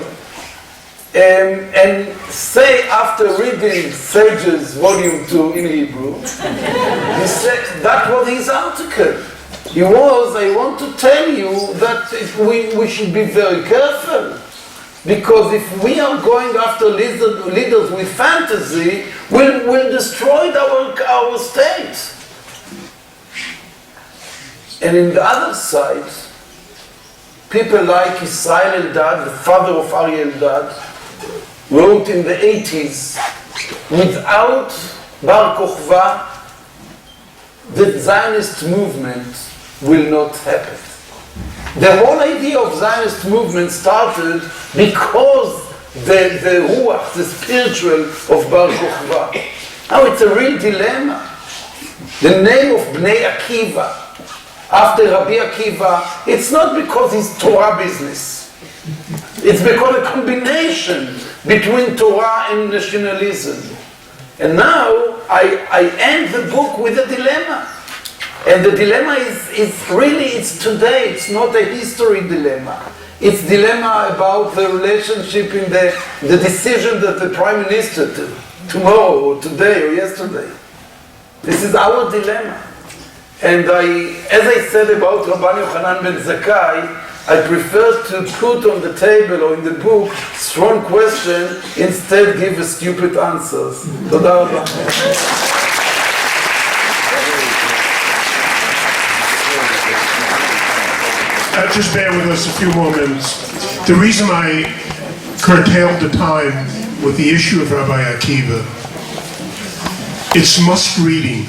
and say after reading Sages Volume 2 in Hebrew, he said that was his article. He was, I want to tell you that we should be very careful. Because if we are going after leaders with fantasy, we'll destroy our state. And in the other side, people like Israel Eldad, the father of Aryeh Eldad, wrote in the 80s, without Bar Kochva, the Zionist movement will not happen. The whole idea of Zionist movement started because the ruach, the spiritual of Bar Kochva. Now it's a real dilemma. The name of Bnei Akiva, after Rabbi Akiva, it's not because it's Torah business. It's because a combination between Torah and nationalism. And now I end the book with a dilemma. And the dilemma is really, it's today, it's not a history dilemma. It's dilemma about the relationship in the decision that the Prime Minister took tomorrow or today or yesterday. This is our dilemma. And as I said about Rabban Yochanan ben Zakkai, I prefer to put on the table or in the book strong question, instead give a stupid answers. Toda rabba. Just bear with us a few more minutes. The reason I curtailed the time with the issue of Rabbi Akiva, it's must reading.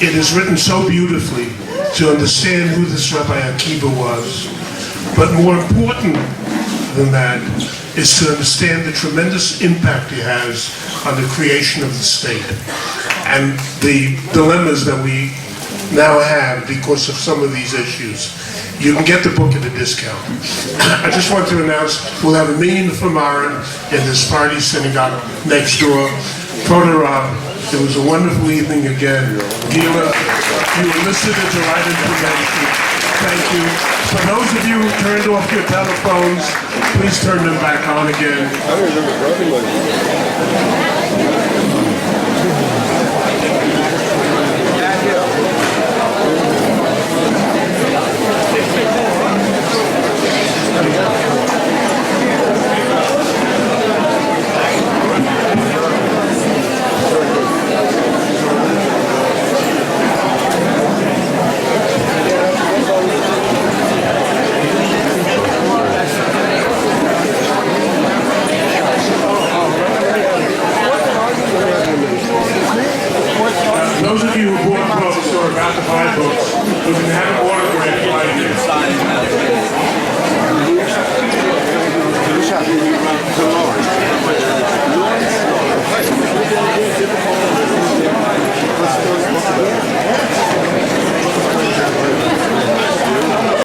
It is written so beautifully to understand who this Rabbi Akiva was. But more important than that is to understand the tremendous impact he has on the creation of the state and the dilemmas that we now have because of some of these issues. You can get the book at a discount. I just want to announce we'll have a meeting from Aaron in the Sephardi synagogue next door. Toda Rab, it was a wonderful evening again. Gila, you elicited the right information. Thank you. For those of you who turned off your telephones, please turn them back on again. I don't remember driving like Those of you who bought books or are about to buy books, you can have an autograph like this.